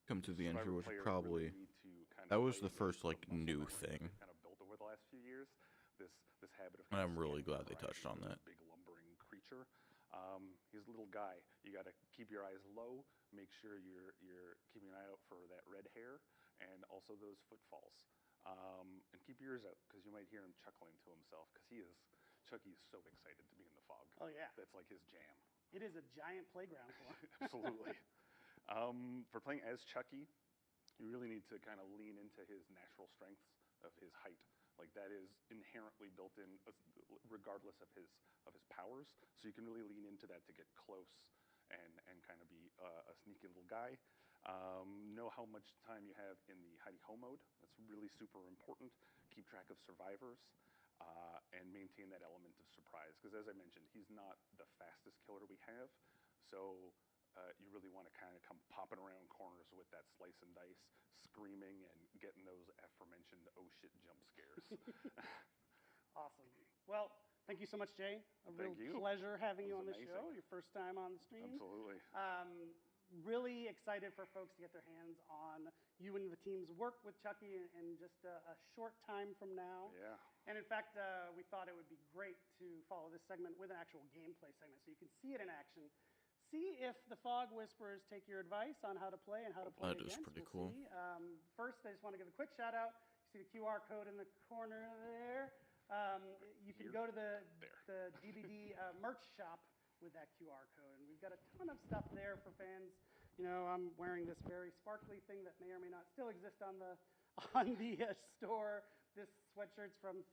A: Come to the
H: Survivor
A: intro, which
H: players
A: probably
H: really need to kind
A: that
H: of
A: was
H: play
A: the first
H: against
A: like
H: the muscle
A: new
H: memory
A: thing.
H: they've kind of built over the last few years. This habit of
A: And
H: kind
A: I'm
H: of
A: really
H: scanning
A: glad they
H: the
A: touched on
H: horizon,
A: that.
H: big lumbering creature. He's a little guy. You got to keep your eyes low. Make sure you're keeping an eye out for that red hair and also those footfalls. And keep your ears out because you might hear him chuckling to himself because Chucky is so excited to be in the fog.
F: Oh yeah,
H: That's like his jam.
F: it is a giant playground for him.
H: Absolutely. For playing as Chucky, you really need to kind of lean into his natural strengths of his height. Like that is inherently built in, regardless of his powers. So you can really lean into that to get close and kind of be a sneaky little guy. Know how much time you have in the hidey ho mode. That's really super important. Keep track of survivors. And maintain that element of surprise. Because as I mentioned, he's not the fastest killer we have. So you really want to kind of come popping around corners with that slice and dice, screaming and getting those aforementioned oh shit jump scares.
F: Awesome. Well, thank you so much, Jay.
H: Thank you.
F: Pleasure having you
H: It
F: on
H: was
F: the show.
H: amazing.
F: Your first time on the stream.
H: Absolutely.
F: Really excited for folks to get their hands on you and the team's work with Chucky in just a short time from now.
H: Yeah.
F: And in fact, we thought it would be great to follow this segment with an actual gameplay segment so you can see it in action. See if the Fog Whisperers take your advice on how to play and how to play
A: That is
F: against.
A: pretty
F: We'll
A: cool.
F: see. First, I just want to give a quick shout out. You see the QR code in the corner there. You can go to the DVD merch shop with that QR code. And we've got a ton of stuff there for fans. You know, I'm wearing this very sparkly thing that may or may not still exist on the store. This sweatshirt's from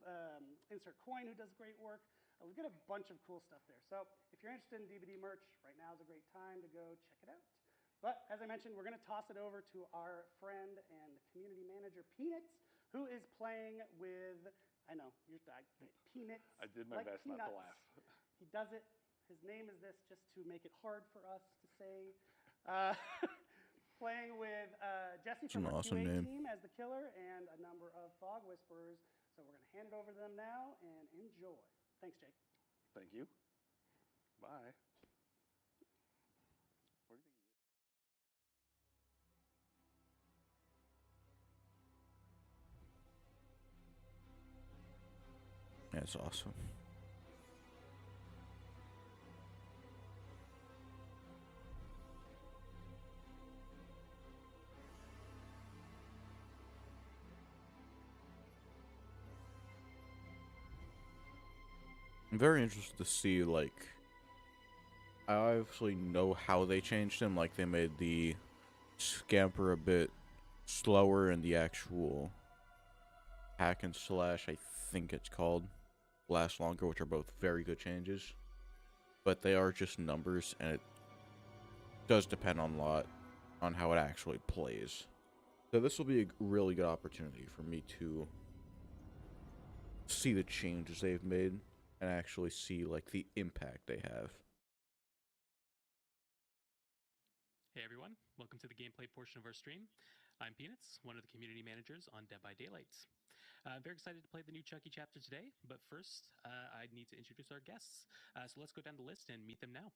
F: Insert Coin, who does great work. We've got a bunch of cool stuff there. So if you're interested in DVD merch, right now is a great time to go check it out. But as I mentioned, we're going to toss it over to our friend and community manager, Peanuts, who is playing with, I know, you're Peanuts.
H: I did my
F: like
H: best
F: peanuts.
H: not to laugh.
F: He does it. His name is this just to make it hard for us to say. Playing with Jesse from
A: an
F: our
A: awesome
F: QA
A: name.
F: team as the killer and a number of Fog Whisperers. So we're going to hand it over to them now and enjoy. Thanks, Jake.
H: Thank you. Bye. What do you think he is?
A: That's awesome. I'm very interested to see, like, I obviously know how they changed him. Like, they made the scamper a bit slower and the actual hack and slash, I think it's called, last longer, which are both very good changes. But they are just numbers, and it does depend on a lot on how it actually plays. So this will be a really good opportunity for me to see the changes they've made and actually see, like, the impact they have.
I: Hey everyone, welcome to the gameplay portion of our stream. I'm Peanuts, one of the community managers on Dead by Daylight. I'm very excited to play the new Chucky chapter today, but first, I need to introduce our guests. So let's go down the list and meet them now.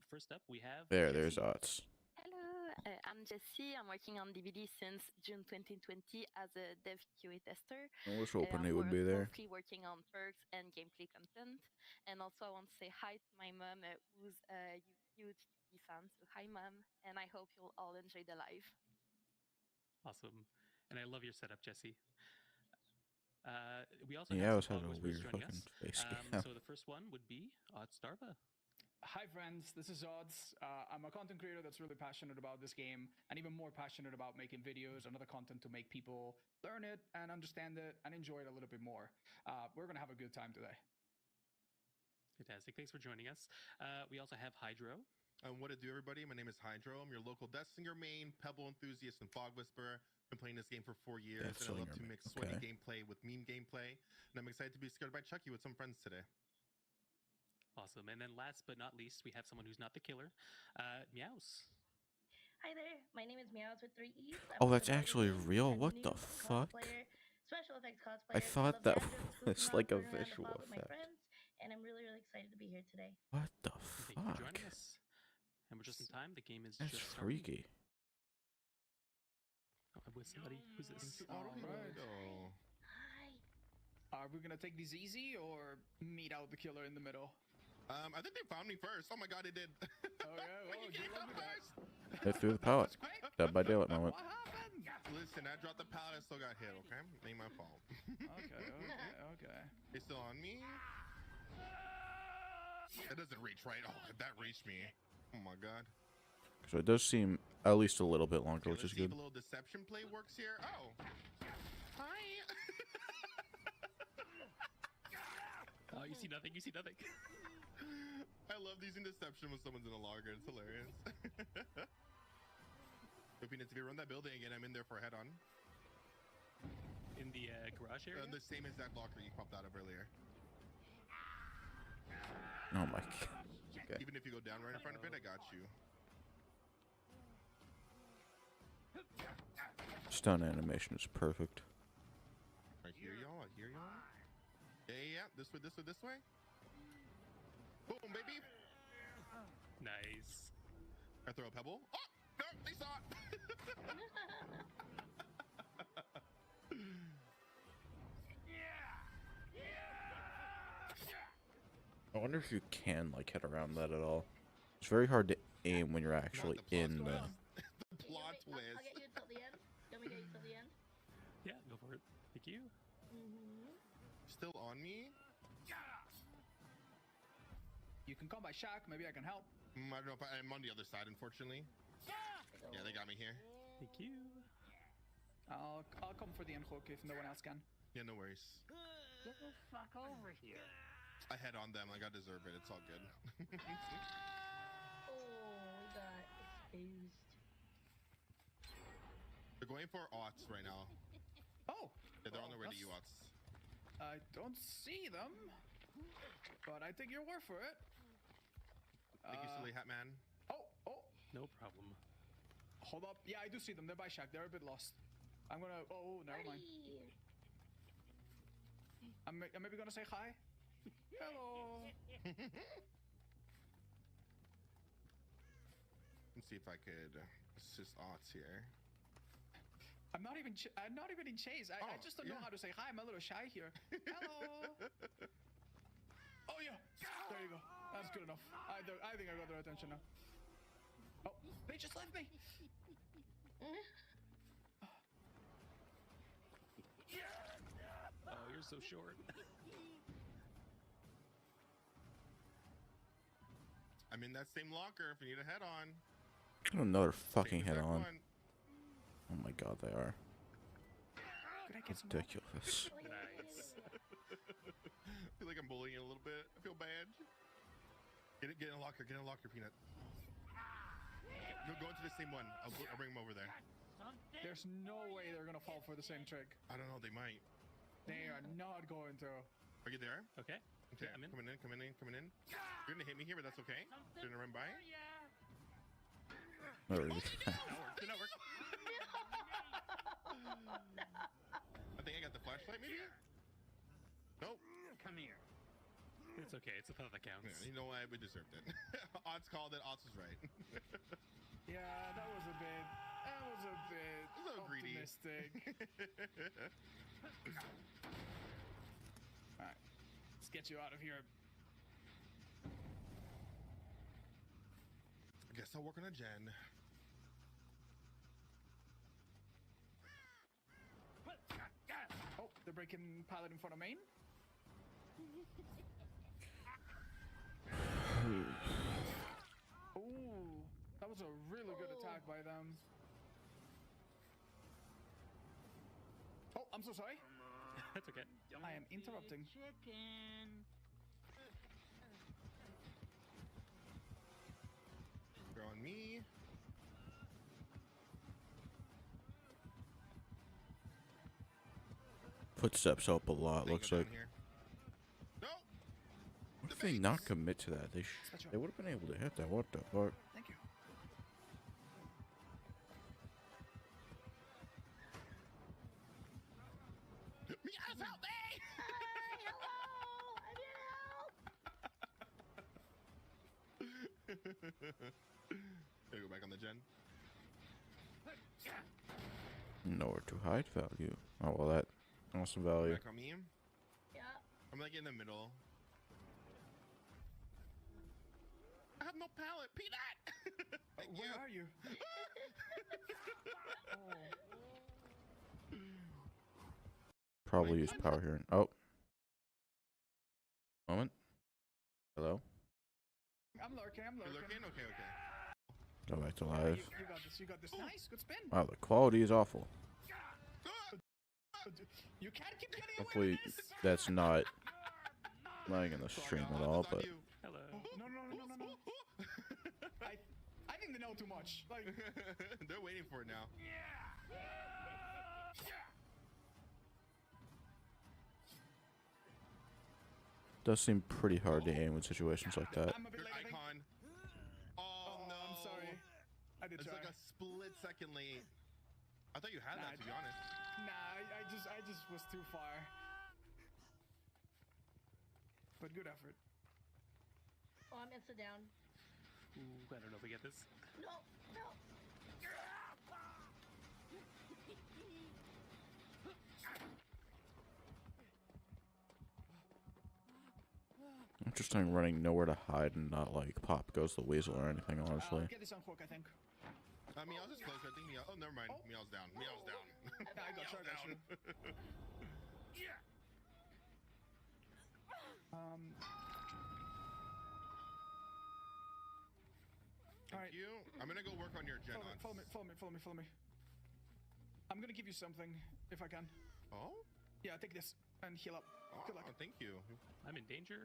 I: First up, we have
A: There's
I: Jessie.
A: Ots.
J: Hello, I'm Jessie. I'm working on DVD since June 2020 as a dev QA tester.
A: I was hoping
J: I'm
A: he would be there.
J: mostly working on perks and gameplay content. And also, I want to say hi to my mom, who's a huge TV fan. So, hi, mom, and I hope you'll all enjoy the live.
I: Awesome. And I love your setup, Jessie. We also
A: Yeah, I
I: have
A: was
I: some
A: having
I: Fog
A: a
I: Whispers
A: weird
I: joining
A: fucking
I: us.
A: face cam.
I: So the first one would be Ots Darva.
K: Hi friends, this is Odds. I'm a content creator that's really passionate about this game and even more passionate about making videos and other content to make people learn it and understand it and enjoy it a little bit more. We're going to have a good time today.
I: Fantastic. Thanks for joining us. We also have Hydro.
L: What to do, everybody? My name is Hydro. I'm your local Death Singer main, Pebble enthusiast, and Fog Whisperer. Been playing this game for 4 years,
A: Death
L: and I love
A: Singer,
L: to mix sweaty
A: okay.
L: gameplay with meme gameplay. And I'm excited to be scared by Chucky with some friends today.
I: Awesome. And then last but not least, we have someone who's not the killer, Meows.
M: Hi there, my name is Meows with 3 E's.
A: Oh, that's actually real? What the fuck?
M: Special effects cosplayer.
A: I thought that was like a visual effect.
M: And I'm really excited to be here today.
A: What the
I: Thank you for
A: fuck?
I: joining us. And we're just in time. The game is
A: That's
I: just starting.
A: freaky.
I: Oh, I'm with somebody. Who's this?
K: All right.
L: Oh.
M: Hi.
K: Are we going to take these easy or meet out the killer in the middle?
L: I think they found me first. Oh my god, they did.
K: Oh yeah, well,
L: You
K: good luck with that.
A: They threw the pallet. Dead by Daylight moment.
K: What happened?
L: Listen, I dropped the pallet, I still got hit, okay? Ain't my fault.
K: Okay.
L: They still on me? It doesn't reach, right? Oh, that reached me. Oh my god.
A: So it does seem at least a little bit longer,
L: Okay,
A: which is
L: let's see if
A: good.
L: a little deception play works here. Oh. Hi.
I: Oh, you see nothing. You see nothing.
L: I love using deception when someone's in a logger. It's hilarious. If you need to run that building again, I'm in there for a head-on.
I: In the garage area?
L: The same exact locker you popped out of earlier.
A: Oh my god. Okay.
L: Even if you go down right in front of it, I got you.
A: Stun animation is perfect.
L: I hear y'all. Yeah. This way. Boom, baby.
I: Nice.
L: I throw a pebble. Oh, no, they saw it.
A: I wonder if you can, like, hit around that at all. It's very hard to aim when you're actually in the...
L: The plot twist.
M: I'll get you until the end. Do you want me to get you till the end?
I: Yeah, go for it. Thank you.
L: Still on me?
K: You can come by Shaq, maybe I can help.
L: I don't know if I'm on the other side, unfortunately. Yeah, they got me here.
I: Thank you.
K: I'll come for the end hook if no one else can.
L: Yeah, no worries.
E: Get the fuck over here.
L: I head on them like I deserve it. It's all good.
M: Oh, we got exposed.
L: They're going for Ots right now.
K: Oh!
L: Yeah, they're on their way to you, Ots.
K: I don't see them, but I think you're worth for it.
L: Thank you, Silly Hat Man.
K: Oh!
I: No problem.
K: Hold up. Yeah, I do see them. They're by Shaq. They're a bit lost. I'm gonna... Oh, never mind. I'm maybe gonna say hi. Hello.
L: Let's see if I could assist Ots here.
K: I'm not even in chase. I just don't know how to say hi. I'm a little shy here. Hello. Oh yeah. There you go. That's good enough. I think I got their attention now. Oh, they just left me.
I: Oh, you're so short.
L: I'm in that same locker if you need a head on.
A: Another fucking head
L: Same
A: on.
L: one.
A: Oh my god, they are.
K: Could I get some more?
A: Ridiculous.
I: Nice.
L: I feel like I'm bullying you a little bit. I feel bad. Get in a locker. Get in a locker, Peanut. Go into the same one. I'll bring him over there.
K: There's no way they're gonna fall for the same trick.
L: I don't know. They might.
K: They are not going to.
L: Are you there?
I: Okay.
L: Okay.
I: Yeah, I'm in.
L: Coming in. You're gonna hit me here, but that's okay. You're gonna run by.
A: Oh,
L: Did not work. I think I got the flashlight, maybe. Nope.
E: Come here.
I: It's okay. It's a thought that counts.
L: Yeah, you know what? We deserved it. Odds called it. Odds was right.
K: Yeah, that was a bit.
L: A little greedy.
K: Optimistic. All right, let's get you out of here.
L: I guess I'll work on a gen.
K: Oh, they're breaking pallet in front of main. Ooh, that was a really good attack by them. Oh, I'm so sorry.
I: That's okay.
K: I am interrupting.
E: Chicken.
L: You're on me.
A: Footsteps help a lot, looks
L: Go
A: like.
L: down here. No.
A: What if they not commit to that? They would have been able to hit that. What the fuck?
K: Thank you.
L: Meows, help me!
M: Hello! I need help!
L: Gotta go back on the gen.
A: Nowhere to hide value. Oh, well, that awesome value.
L: Back on me.
M: Yeah.
L: I'm like in the middle. I have no pallet. Peanut!
K: Where are you?
A: Probably use power here. Oh. Moment. Hello?
K: I'm lurking.
L: You're lurking? Okay.
A: Go back to live.
K: You got this. You got this. Nice. Good spin.
A: Wow, the quality is awful.
K: You can't keep getting
A: Hopefully,
K: away with this.
A: that's not lying in the stream at all, but
I: Hello.
K: No. I think they know too much. Like,
L: They're waiting for it now.
A: does seem pretty hard to aim in situations like that.
K: I'm a bit
L: Your
K: late. I think.
L: icon. Oh, no.
K: I'm sorry. I did
L: It's
K: try.
L: like a split second late. I thought you had
K: Nah,
L: that, to be honest.
K: Nah, I just was too far. But good effort.
M: Oh, I'm inside down.
I: Ooh, I don't know if we get this.
M: No.
A: Interesting running nowhere to hide and not like pop goes the weasel or anything, honestly.
K: Get this on hook, I think.
L: Meow's is close. I think Meow. Oh, never mind. Meow's down. Meow's down.
K: I got you.
L: Thank you. I'm gonna go work on your gen ons.
K: Follow me. I'm gonna give you something, if I can.
L: Oh?
K: Yeah, take this and heal up. Good luck.
L: Oh, thank you.
I: I'm in danger.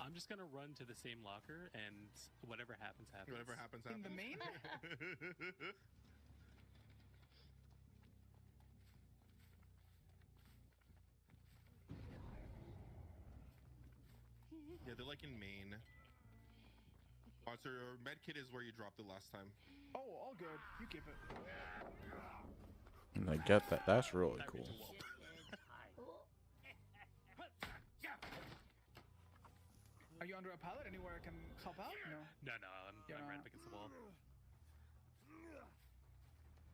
I: I'm just gonna run to the same locker, and whatever happens, happens.
L: Whatever happens,
K: In
L: happens.
K: the main?
L: Yeah, they're like in main. Oh, so your med kit is where you dropped it last time.
K: Oh, all good. You keep it.
A: And I get that. That's really cool.
K: Are you under a pallet? Anywhere I can help out? No.
I: No, I'm right up against the wall.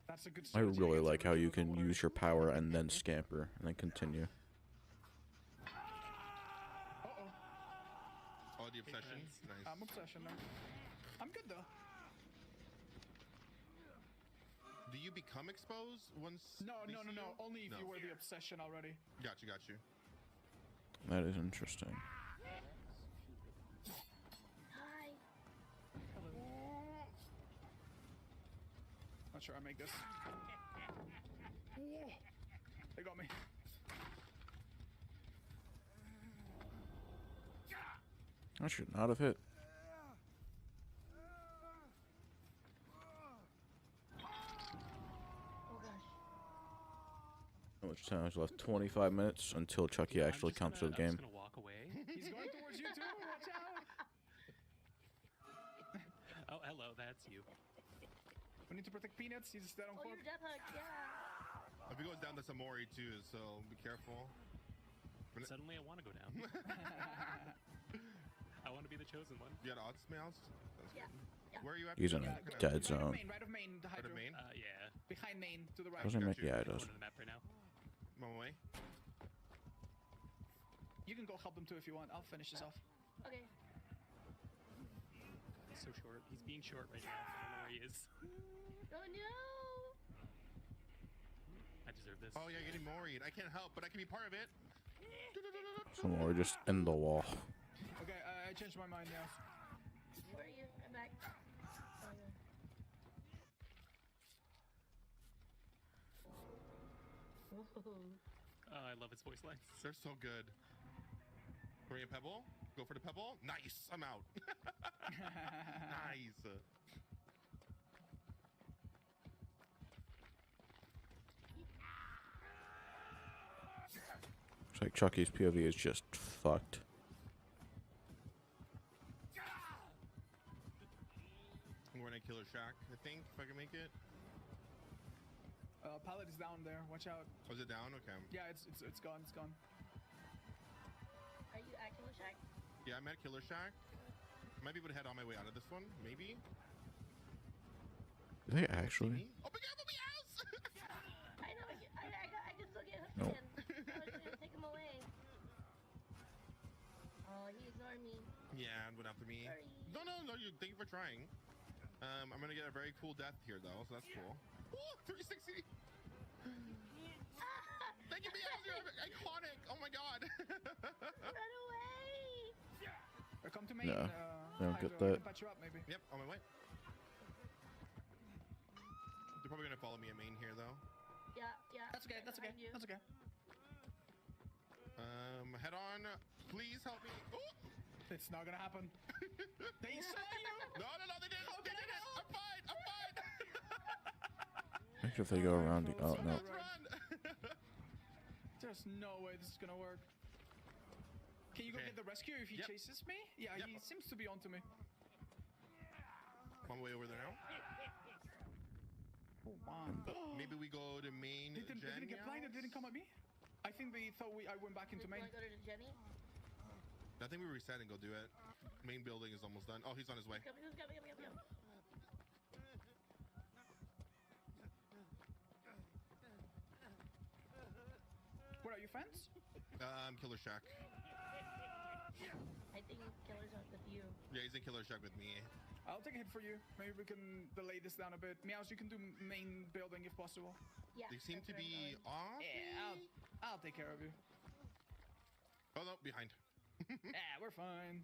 K: That's a good
A: I
K: strategy
A: really
K: against
A: like how you
K: everything.
A: can use your power and then scamper and then continue.
L: Oh, the obsession. Nice.
K: I'm obsession now. I'm good though.
L: Do you become exposed once?
K: No.
L: they see you?
K: Only if
L: No.
K: you were the obsession already.
L: Got you.
A: That is interesting.
M: Hi.
K: Not sure I make this. Whoa. They got me.
A: I should not have hit.
M: Oh gosh.
A: How much time is left? 25 minutes until Chucky actually comes to the game.
I: I'm just gonna walk away.
K: He's going towards you too. Watch out.
I: Oh, hello, that's you.
K: We need to protect Peanuts. He's dead on
M: Oh,
K: foot.
M: your death hug. Yeah.
L: If he goes down, that's Amori too, so be careful.
I: Suddenly, I want to go down. I want to be the chosen one.
L: You got odds, Mouse?
M: Yeah. Yeah.
L: Where are you at?
A: He's in a dead zone.
K: Right of main, the
L: Right
K: Hydro.
L: of main?
I: Yeah.
K: Behind main, to the right.
A: Doesn't make,
L: you.
A: yeah, it does.
I: Going to the map right now.
L: I'm on my way.
K: You can go help them too if you want. I'll finish this off.
M: Okay.
I: He's so short. He's being short right now. I don't know where he is.
M: Oh no.
I: I deserve this.
L: Oh yeah, getting Mori'd. I can't help, but I can be part of it.
A: Somewhere just in the wall.
K: Okay, I changed my mind now.
M: Where are you? I'm back. Oh, yeah.
I: Oh, I love his voice lines.
L: They're so good. Bring a pebble. Go for the pebble. Nice. I'm out. Nice.
A: It's like Chucky's POV is just fucked.
L: I'm going to Killer Shack, I think, if I can make it.
K: Pallet is down there. Watch out.
L: Was it down? Okay.
K: Yeah, it's gone. It's gone.
M: Are you at Killer Shack?
L: Yeah, I'm at Killer Shack. Might be able to head on my way out of this one, maybe.
A: Do they actually?
L: Oh my god, let me out!
M: I know. I can still get hooked
A: Nope.
M: in. I was gonna take him away. Oh, he ignored me.
L: Yeah, and went after me.
M: Sorry.
L: No, you. Thank you for trying. I'm gonna get a very cool death here, though, so that's cool. Ooh, 360! Thank you, Meows, you're iconic! Oh my god!
M: Run away!
K: Come to main.
A: Yeah, I don't
K: Hydro.
A: get
K: I
A: that.
K: can patch you up, maybe.
L: Yep, on my way. They're probably gonna follow me at main here, though.
M: Yeah.
K: That's okay. That's okay.
M: Behind you.
K: That's okay.
L: Head on. Please help me. Ooh!
K: It's not gonna happen. They saw you.
L: No, they didn't. They didn't. I'm fine.
A: I think if they go around the. Oh, no.
L: Let's run.
K: There's no way this is gonna work. Can you go
L: Okay.
K: get the rescue if he
L: Yep.
K: chases me? Yeah,
L: Yep.
K: he seems to be onto me.
L: I'm on my way over there now.
K: Oh man.
L: Maybe we go to main.
K: They didn't get blinded. They didn't come at me. I think they thought I went back into main.
M: Want to go to Jenny?
L: I think we reset and go do it. Main building is almost done. Oh, he's on his way.
M: Come.
K: What are you, fans?
L: Killer Shack.
M: I think Killer's on with you.
L: Yeah, he's in Killer Shack with me.
K: I'll take a hit for you. Maybe we can delay this down a bit. Meows, you can do main building if possible.
M: Yeah.
L: They seem
M: that's
L: to
M: where I'm
L: be
M: going.
L: off.
K: Yeah, I'll take care of you.
L: Oh no, behind.
K: Yeah, we're fine.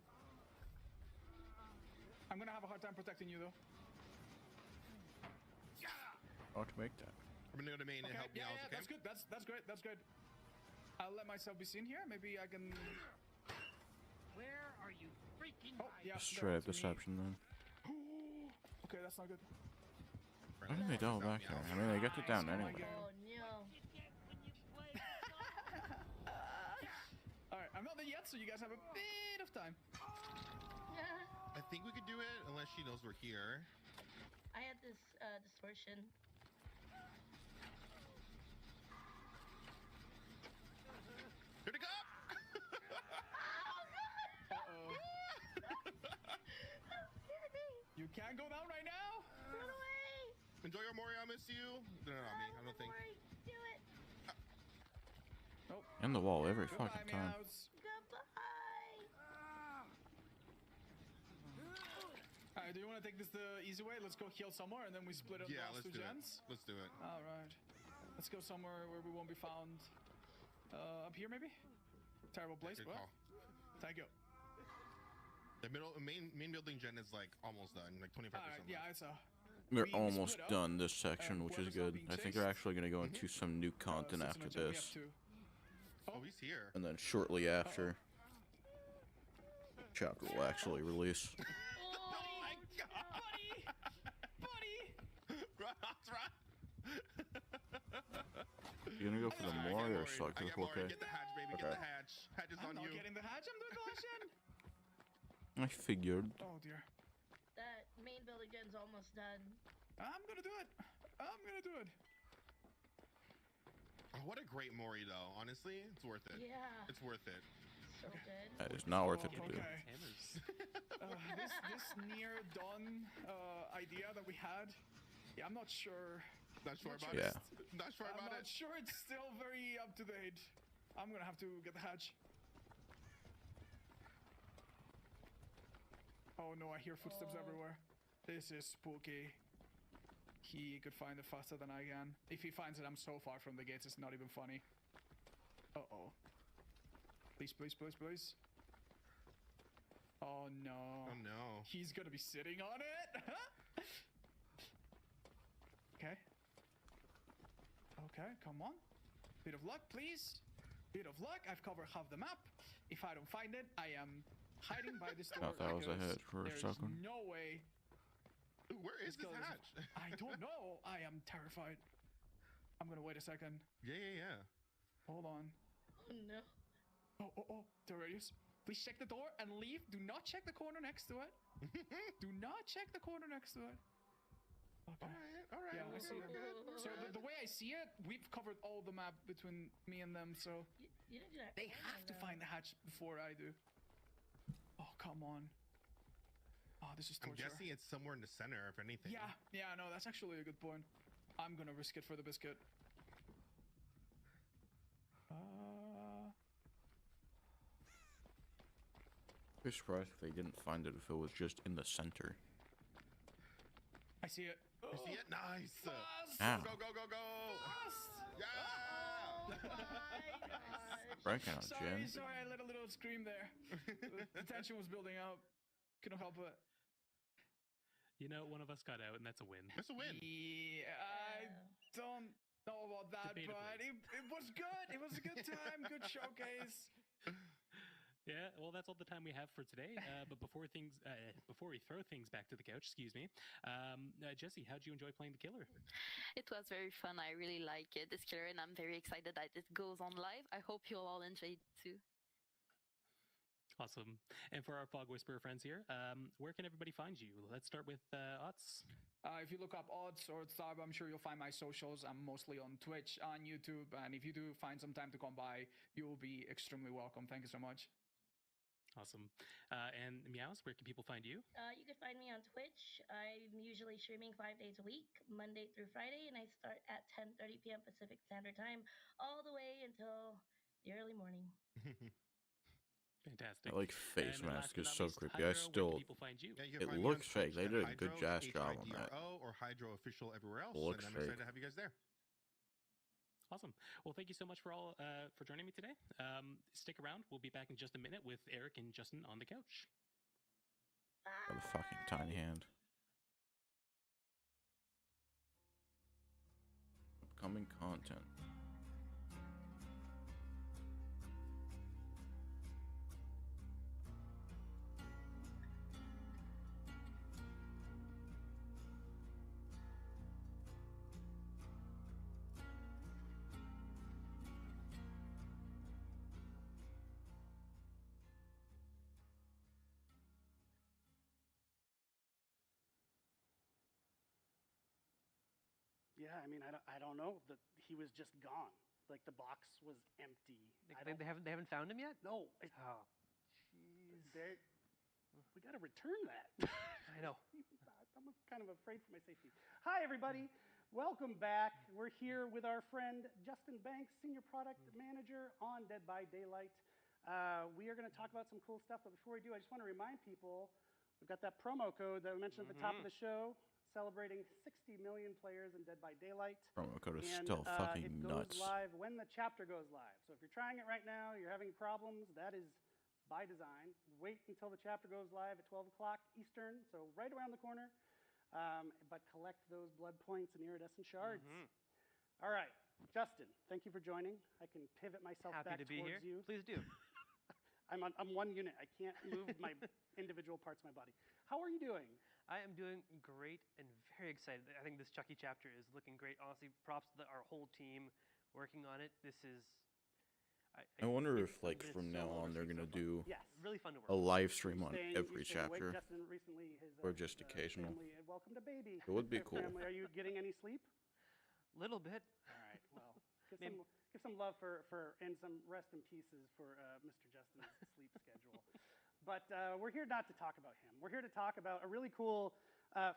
K: I'm gonna have a hard time protecting you though.
A: How to make that?
L: I'm gonna go to main and help
K: yeah,
L: Meows, okay?
K: that's good. That's great. That's good. I'll let myself be seen here. Maybe I can.
E: Where are you freaking
K: Oh, yeah.
A: Straight up
K: they're onto me.
A: deception then.
K: Okay, that's not good.
A: Why didn't they double back there? I mean, they got it down
K: Nice.
A: anyway.
M: Oh no.
K: All right, I'm not there yet, so you guys have a bit of time.
L: I think we could do it unless she knows we're here.
M: I had this distortion.
L: Here to go!
K: Uh-oh. You can't go down right now.
M: Run away!
L: Enjoy your Mori, I miss you. No, not me. I don't think.
M: Worry. Do it.
K: Oh.
A: In the wall every
K: Goodbye,
A: fucking time.
K: Meows.
M: Goodbye.
K: Alright, do you want to take this the easy way? Let's go heal somewhere, and then we split up
L: Yeah,
K: the last
L: let's
K: two
L: do
K: gens.
L: it. Let's do it.
K: All right. Let's go somewhere where we won't be found. Up here, maybe? Terrible place.
L: Good
K: Well,
L: call.
K: thank you.
L: The main building gen is like almost done, like 25%.
K: Yeah, it's a.
A: They're
K: we
A: almost
K: split up,
A: done this section, which is
K: whoever's not
A: good.
K: being
A: I think they're
K: chased,
A: actually going to go into some new content
K: sits in
A: after
K: a jet. We
A: this.
K: have two.
L: Oh, he's here.
A: And then shortly after, chapter will actually release.
K: Oh my god! Buddy!
L: Run.
A: You gonna go for the Mori or start
L: I
A: to
L: got
A: the
L: Mori.
A: 4K?
L: Get the hatch, baby.
A: Okay.
L: Get the hatch. Hatch is
K: I'm
L: on
K: not
L: you.
K: getting the hatch. I'm doing the Lashin.
A: I figured.
K: Oh dear.
M: That main building gen's almost done.
K: I'm gonna do it. I'm gonna do it.
L: Oh, what a great Mori, though. Honestly, it's worth it.
M: Yeah.
L: It's worth it.
M: So good.
A: That is not worth it to do.
K: Okay. This near done idea that we had. Yeah, I'm not sure.
L: Not sure about
A: Yeah.
L: it. Not sure
K: I'm
L: about
K: not
L: it.
K: sure it's still very up to date. I'm gonna have to get the hatch. Oh no, I hear footsteps everywhere. This is spooky. He could find it faster than I can. If he finds it, I'm so far from the gates, it's not even funny. Uh-oh. Please, please, please, please. Oh no.
L: Oh no.
K: He's gonna be sitting on it? Okay. Okay, come on. Bit of luck, please. Bit of luck. I've covered half the map. If I don't find it, I am hiding by this door.
A: Thought that was a
K: because
A: hit for a
K: there's
A: second.
K: no way.
L: Where is this hatch?
K: I don't know. I am terrified. I'm gonna wait a second.
L: Yeah.
K: Hold on.
M: Oh no.
K: Oh, there it is. Please check the door and leave. Do not check the corner next to it. Do not check the corner next to it. Okay.
L: All right.
K: Yeah, I see it. So the way I see it, we've covered all the map between me and them, so
M: You didn't do that.
K: they
M: corner,
K: have to
M: though.
K: find the hatch before I do. Oh, come on. Oh, this is
L: I'm
K: torture.
L: guessing it's somewhere in the center, if anything.
K: Yeah, no, that's actually a good point. I'm gonna risk it for the biscuit.
A: I'd be surprised if they didn't find it if it was just in the center.
K: I see it.
L: You see it? Nice.
A: Ow.
L: Go. Yeah.
M: Oh my gosh.
A: Breaking out,
K: Sorry,
A: Jen.
K: I let a little scream there. The tension was building up. Couldn't help it.
I: You know, one of us got out, and that's a win.
L: That's a win.
K: Yeah, I don't know about that,
I: Debatably.
K: but it was good. It was a good time. Good showcase.
I: Yeah, well, that's all the time we have for today. But before we throw things back to the couch, excuse me, Jesse, how'd you enjoy playing the killer?
J: It was very fun. I really like this killer, and I'm very excited that it goes on live. I hope you'll all enjoy it too.
I: Awesome. And for our Fog Whisperer friends here, where can everybody find you? Let's start with Otz.
K: If you look up Odds or Stab, I'm sure you'll find my socials. I'm mostly on Twitch, on YouTube, and if you do find some time to come by, you will be extremely welcome. Thank you so much.
I: Awesome. And Meows, where can people find you?
M: You can find me on Twitch. I'm usually streaming 5 days a week, Monday through Friday, and I start at 10:30 p.m. Pacific Standard Time, all the way until the early morning.
I: Fantastic.
A: That, like, face
I: And then
A: mask
I: last but
A: is
I: not
A: so
I: least,
A: creepy.
I: Hydro,
A: I
I: where
A: still.
I: can people find you?
L: Yeah, you can
A: It
L: find me on
A: looks fake.
L: Twitch
A: They
L: at
A: did a good
L: Hydro,
A: ass job on that.
L: H-Y-D-R-O, or Hydro Official everywhere else.
A: Looks
L: and I'm excited
A: fake.
L: to have you guys there.
I: Awesome. Well, thank you so much for joining me today. Stick around. We'll be back in just a minute with Eric and Justin on the couch.
A: With a fucking tiny hand. Upcoming content.
F: Yeah, I mean, I don't know. He was just gone. Like, the box was empty.
N: They haven't found him yet?
F: No.
N: Oh,
F: We got to return that.
N: I know.
F: I'm kind of afraid for my safety. Hi, everybody. Welcome back. We're here with our friend Justin Banks, Senior Product Manager on Dead by Daylight. We are going to talk about some cool stuff, but before we do, I just want to remind people, we've got that promo code that we mentioned at the top of the show, celebrating 60 million players in Dead by Daylight.
A: Promo code is
F: And
A: still
F: it
A: fucking
F: goes
A: nuts.
F: live when the chapter goes live. So if you're trying it right now, you're having problems, that is by design. Wait until the chapter goes live at 12 o'clock Eastern, so right around the corner. But collect those blood points and iridescent shards. All right, Justin, thank you for joining. I can pivot myself
N: Happy
F: back
N: to be
F: towards
N: here.
F: you.
N: Please do.
F: I'm one unit. I can't move my individual parts of my body. How are you doing?
N: I am doing great and very excited. I think this Chucky chapter is looking great. Honestly, props to our whole team working on it. This is.
A: I wonder if,
N: I've
A: like,
N: been
A: from
N: so
A: now
N: well
A: on, they're
N: received
A: gonna
N: so far.
A: do
N: Yes, really fun to work
A: a
N: on.
A: live stream on
F: You're
A: every
F: staying awake.
A: chapter,
F: Justin recently his
A: or just occasional.
F: family, welcome to baby.
A: It would be cool.
F: Family. Are you getting any sleep?
N: Little bit.
F: All right. Well, give some love for and some rest in pieces for Mr. Justin's sleep schedule. But we're here not to talk about him. We're here to talk about a really cool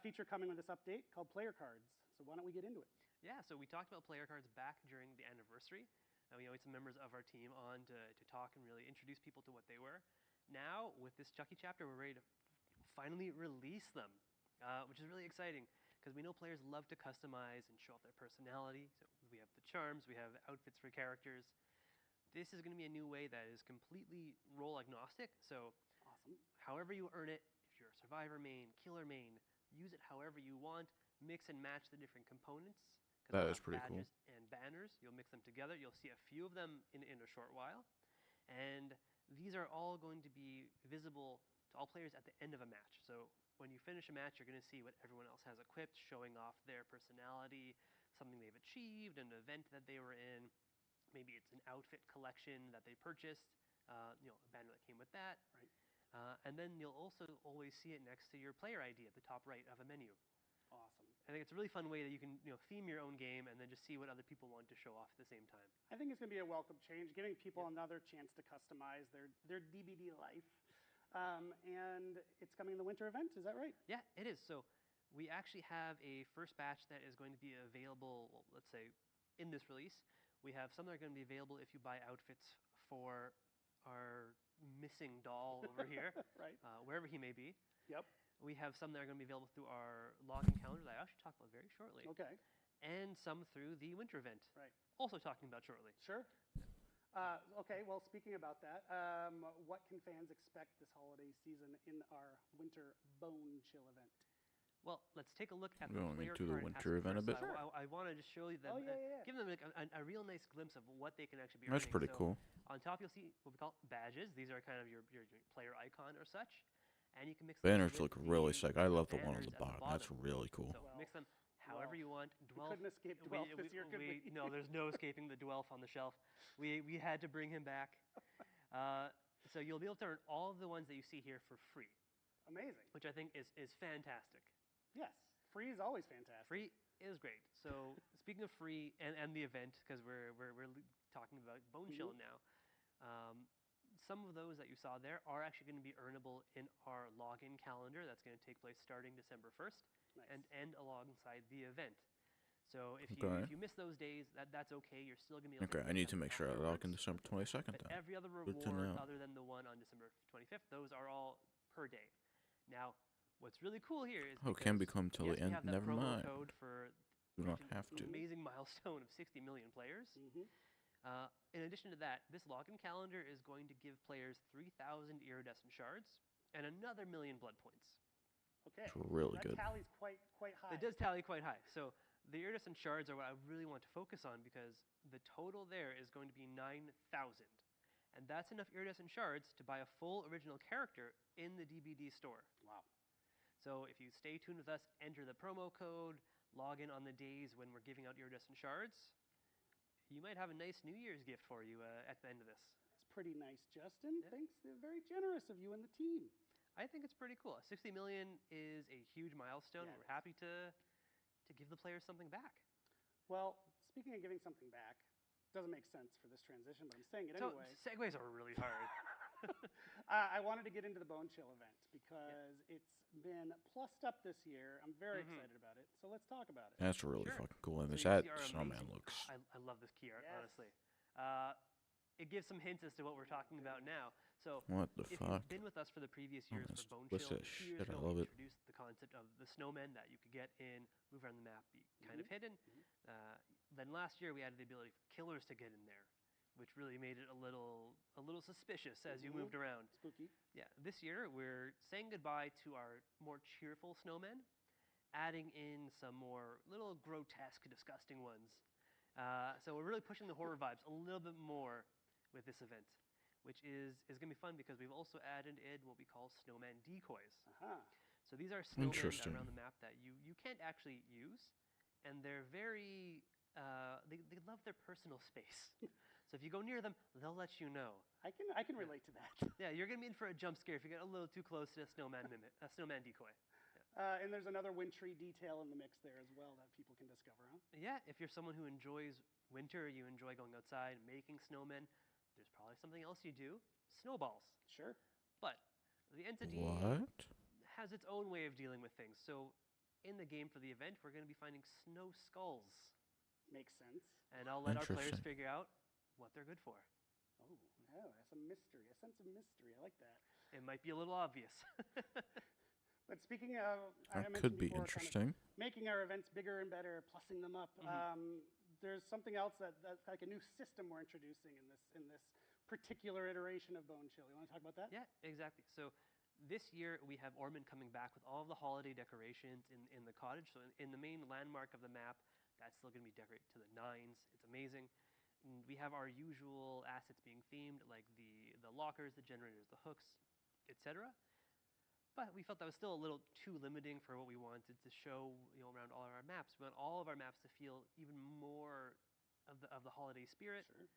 F: feature coming with this update called player cards. So why don't we get into it?
N: Yeah, so we talked about player cards back during the anniversary. We had some members of our team on to talk and really introduce people to what they were. Now, with this Chucky chapter, we're ready to finally release them, which is really exciting because we know players love to customize and show off their personality. So we have the charms, we have the outfits for characters. This is going to be a new way that is completely role agnostic. So
F: Awesome.
N: however you earn it, if you're a survivor main, killer main, use it however you want, mix and match the different components.
A: That is pretty cool.
N: Badges and banners, you'll mix them together. You'll see a few of them in a short while. And these are all going to be visible to all players at the end of a match. So when you finish a match, you're going to see what everyone else has equipped, showing off their personality, something they've achieved, an event that they were in. Maybe it's an outfit collection that they purchased, a banner that came with that.
F: Right.
N: And then you'll also always see it next to your player ID at the top right of a menu.
F: Awesome.
N: I think it's a really fun way that you can theme your own game and then just see what other people want to show off at the same time.
F: I think it's going to be a welcome change, giving people another chance to customize their DBD life. And it's coming in the winter event, is that right?
N: Yeah, it is. So we actually have a first batch that is going to be available, well, let's say, in this release. We have some that are going to be available if you buy outfits for our missing doll over here,
F: Right.
N: Wherever he may be.
F: Yep.
N: We have some that are going to be available through our login calendar that I should talk about very shortly.
F: Okay.
N: And some through the winter event.
F: Right.
N: Also talking about shortly.
F: Sure. Okay, well, speaking about that, what can fans expect this holiday season in our winter bone chill event?
N: Well, let's take a look at
A: We're
N: the
A: going
N: player
A: into the
N: card
A: winter event a
N: first.
A: bit.
N: So I want to just show you that, give them like a real nice glimpse of what they can actually be
A: That's
N: earning.
A: pretty
N: So
A: cool.
N: on top, you'll see what we call badges. These are kind of your player icon or such. And you can mix them
A: Banners
N: with
A: look really
N: the
A: sick. I love the one on
N: banners
A: the
N: at
A: bottom. That's really cool.
N: So mix them however you want.
F: We couldn't escape Dwelf this year, could we?
N: No, there's no escaping the Dwelf on the shelf. We had to bring him back. So you'll be able to earn all of the ones that you see here for free.
F: Amazing.
N: Which I think is fantastic.
F: Yes, free is always fantastic.
N: Free is great. So speaking of free and the event, because we're talking about Bone Chill now, some of those that you saw there are actually going to be earnable in our login calendar. That's going to take place starting December 1st and end alongside the event. So if you miss those days, that's okay. You're still going to be able to
A: I need to make sure I log in December 22nd
N: but
A: then.
N: every other
A: Good to
N: reward
A: know.
N: other than the one on December 25th, those are all per day. Now, what's really cool here is
A: Can become till the
N: we
A: end.
N: have that
A: Never
N: promo
A: mind.
N: code for
A: You don't
N: reaching
A: have
N: an
A: to.
N: amazing milestone of 60 million players. In addition to that, this login calendar is going to give players 3,000 iridescent shards and another 1,000,000 blood points.
F: Okay.
A: It's really
F: that
A: good.
F: tally's quite high.
N: It does tally quite high. So the iridescent shards are what I really want to focus on because the total there is going to be 9,000. And that's enough iridescent shards to buy a full original character in the DBD store.
F: Wow.
N: So if you stay tuned with us, enter the promo code, log in on the days when we're giving out iridescent shards, you might have a nice New Year's gift for you at the end of this.
F: That's pretty nice, Justin.
N: Yeah.
F: Thanks. They're very generous of you and the team.
N: I think it's pretty cool. 60 million is a huge milestone.
F: Yeah,
N: We're happy to give the players something back.
F: Well, speaking of giving something back, doesn't make sense for this transition, but I'm saying it
N: So
F: anyway.
N: segues are really hard.
F: I wanted to get into the Bone Chill event because it's been plussed up this year. I'm very excited about it. So let's talk about it.
A: That's a really
N: Sure.
A: fucking cool
N: So
A: image.
N: you can
A: That
N: see our
A: snowman
N: amazing-
A: looks.
N: I love this key art,
F: Yes.
N: honestly. It gives some hints as to what we're talking about now. So
A: What the
N: if
A: fuck?
N: you've been with us for the previous
A: Oh,
N: years
A: that's-
N: for Bone
A: what's
N: Chill,
A: that
N: 2 years
A: shit? I
N: ago
A: love
N: we
A: it.
N: introduced the concept of the snowmen that you could get in, move around the map, be kind of hidden. Then last year we added the ability for killers to get in there, which really made it a little suspicious as you moved around.
F: Spooky.
N: Yeah, this year we're saying goodbye to our more cheerful snowmen, adding in some more little grotesque, disgusting ones. So we're really pushing the horror vibes a little bit more with this event, which is going to be fun because we've also added in what we call snowman decoys. So these are snowmen
A: Interesting.
N: around the map that you can't actually use, and they're very they love their personal space. So if you go near them, they'll let you know.
F: I can relate to that.
N: Yeah, you're gonna be in for a jump scare if you get a little too close to a snowman decoy.
F: And there's another wintry detail in the mix there as well that people can discover, huh?
N: Yeah, if you're someone who enjoys winter, you enjoy going outside, making snowmen, there's probably something else you do. Snowballs.
F: Sure.
N: But the entity
A: What?
N: has its own way of dealing with things. So in the game for the event, we're going to be finding snow skulls.
F: Makes sense.
N: And I'll let our players
A: Interesting.
N: figure out what they're good for.
F: Oh, yeah, that's a mystery, a sense of mystery. I like that.
N: It might be a little obvious.
F: But speaking of, I
A: That
F: mentioned
A: could be
F: before,
A: interesting.
F: kind of making our events bigger and better, plussing them up. There's something else that's like a new system we're introducing in this particular iteration of Bone Chill. You want to talk about that?
N: Yeah, exactly. So this year we have Ormond coming back with all of the holiday decorations in the cottage. So in the main landmark of the map, that's still going to be decorated to the nines. It's amazing. And we have our usual assets being themed, like the lockers, the generators, the hooks, etc. But we felt that was still a little too limiting for what we wanted to show, around all of our maps. We want all of our maps to feel even more of the holiday spirit.
F: Sure.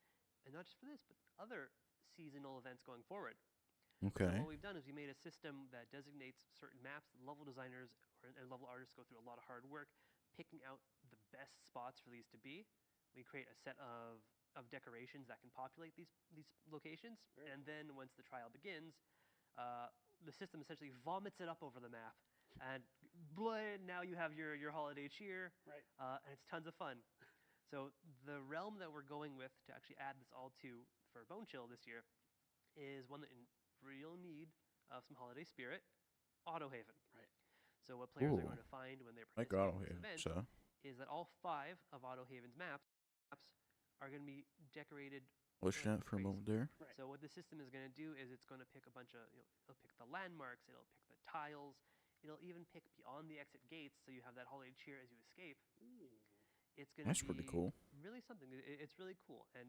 N: And not just for this, but other seasonal events going forward.
A: Okay.
N: So what we've done is we made a system that designates certain maps. Level designers and level artists go through a lot of hard work picking out the best spots for these to be. We create a set of decorations that can populate these locations. And then once the trial begins, the system essentially vomits it up over the map. And now you have your holiday cheer.
F: Right.
N: And it's tons of fun. So the realm that we're going with to actually add this all to for Bone Chill this year is one that in real need of some holiday spirit, Autohaven.
F: Right.
N: So what players
A: Ooh.
N: are going to find when they're
A: Like
N: participating in
A: Autohaven,
N: this event
A: so.
N: is that all 5 of Autohaven's maps are going to be decorated.
A: Watch that for a moment there.
F: Right.
N: So what the system is going to do is it's going to pick a bunch of, it'll pick the landmarks, it'll pick the tiles, it'll even pick beyond the exit gates, so you have that holiday cheer as you escape. It's going to
A: That's
N: be
A: pretty cool.
N: really something. It's really cool. And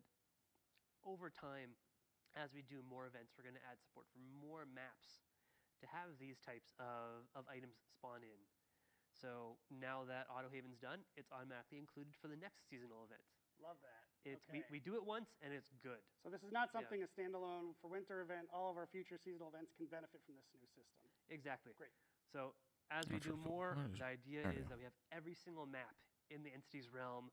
N: over time, as we do more events, we're going to add support for more maps to have these types of items spawn in. So now that Autohaven's done, it's automatically included for the next seasonal event.
F: Love that.
N: It's,
F: Okay.
N: we do it once, and it's good.
F: So this is not something a standalone for winter event. All of our future seasonal events can benefit from this new system.
N: Exactly.
F: Great.
N: So as we
A: That's
N: do
A: what-
N: more,
A: what is
N: the
A: it?
N: idea
A: There we
N: is
A: go.
N: that we have every single map in the entity's realm.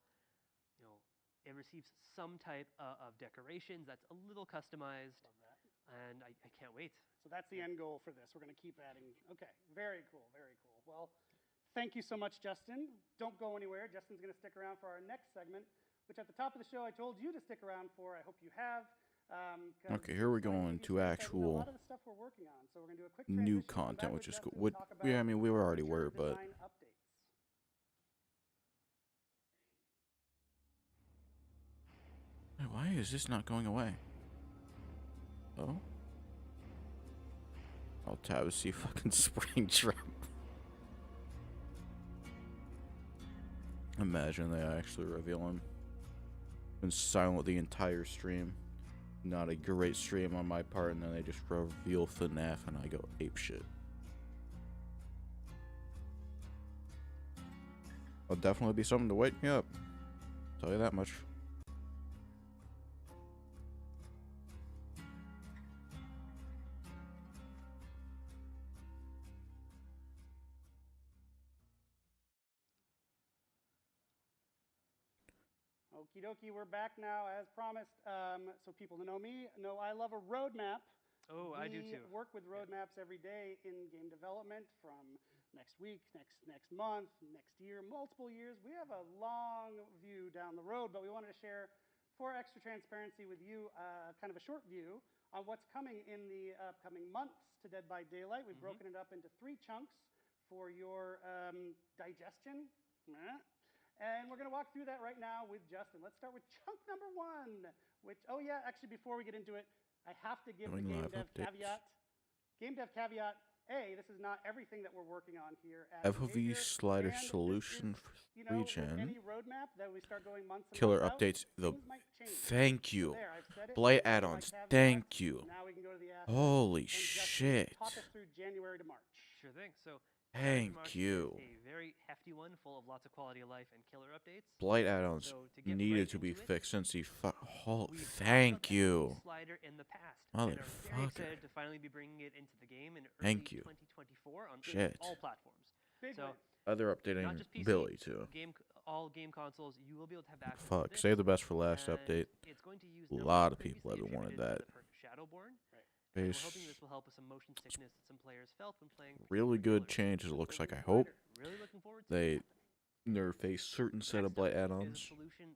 N: It receives some type of decorations that's a little customized,
F: Love that.
N: and I can't wait.
F: So that's the end goal for this. We're going to keep adding. Okay. Very cool. Very cool. Well, thank you so much, Justin. Don't go anywhere. Justin's going to stick around for our next segment, which at the top of the show I told you to stick around for. I hope you have. 'Cause
A: Okay, here we
F: it's
A: go
F: going to
A: into
F: give you a
A: actual
F: lot of the stuff we're working on. So we're going to do a quick
A: new
F: transition, come back
A: content,
F: with
A: which is
F: Justin,
A: cool. What?
F: talk
A: Yeah, I
F: about
A: mean, we already
F: winter
A: were, but
F: design updates.
A: why is this not going away? Oh. I'll tab to see fucking Springtrap. Imagine they actually reveal him. Been silent the entire stream. Not a great stream on my part, and then they just reveal FNAF, and I go apeshit. It'll definitely be something to wake me up. Tell you that much.
F: Okie dokie, we're back now as promised. So people who know me know I love a roadmap.
N: Oh, I do too.
F: We work with roadmaps every day in game development from next week, next month, next year, multiple years. We have a long view down the road, but we wanted to share for extra transparency with you, kind of a short view on what's coming in the upcoming months to Dead by Daylight. We've broken it up into 3 chunks for your digestion. And we're going to walk through that right now with Justin. Let's start with chunk number 1, which, oh yeah, actually before we get into it, I have to give the game dev caveat. Game dev caveat, A, this is not everything that we're working on here at
A: FOV slider solution for regen.
F: Any roadmap that we start going months and
A: Killer
F: months
A: updates.
F: out, things might change.
A: Thank you.
F: So there, I've said it.
A: Blight
F: Those are my
A: add-ons.
F: caveats.
A: Thank you.
F: Now we can go to the assets.
A: Holy
F: And Justin,
A: shit.
F: talk us through January to March.
N: Sure thing. So
A: Thank you.
N: A very hefty one, full of lots of quality of life and killer updates.
A: Blight add-ons needed to be fixed since he thank you.
N: Slider in the past. And are very excited to finally be bringing it into the game in early 2024 on all platforms. So
A: Other updating
N: not just PC,
A: Billy too.
N: All game consoles, you will be able to have access
A: Fuck,
N: to this,
A: save the best for last update.
N: It's going to use
A: A lot of people have wanted that.
N: Shadowborn.
A: We're
N: hoping this will help with some motion sickness that some players felt when playing.
A: Really good changes, it looks like. I hope
N: Really looking forward to
A: they nerf a certain set of Blight add-ons.
N: Is a solution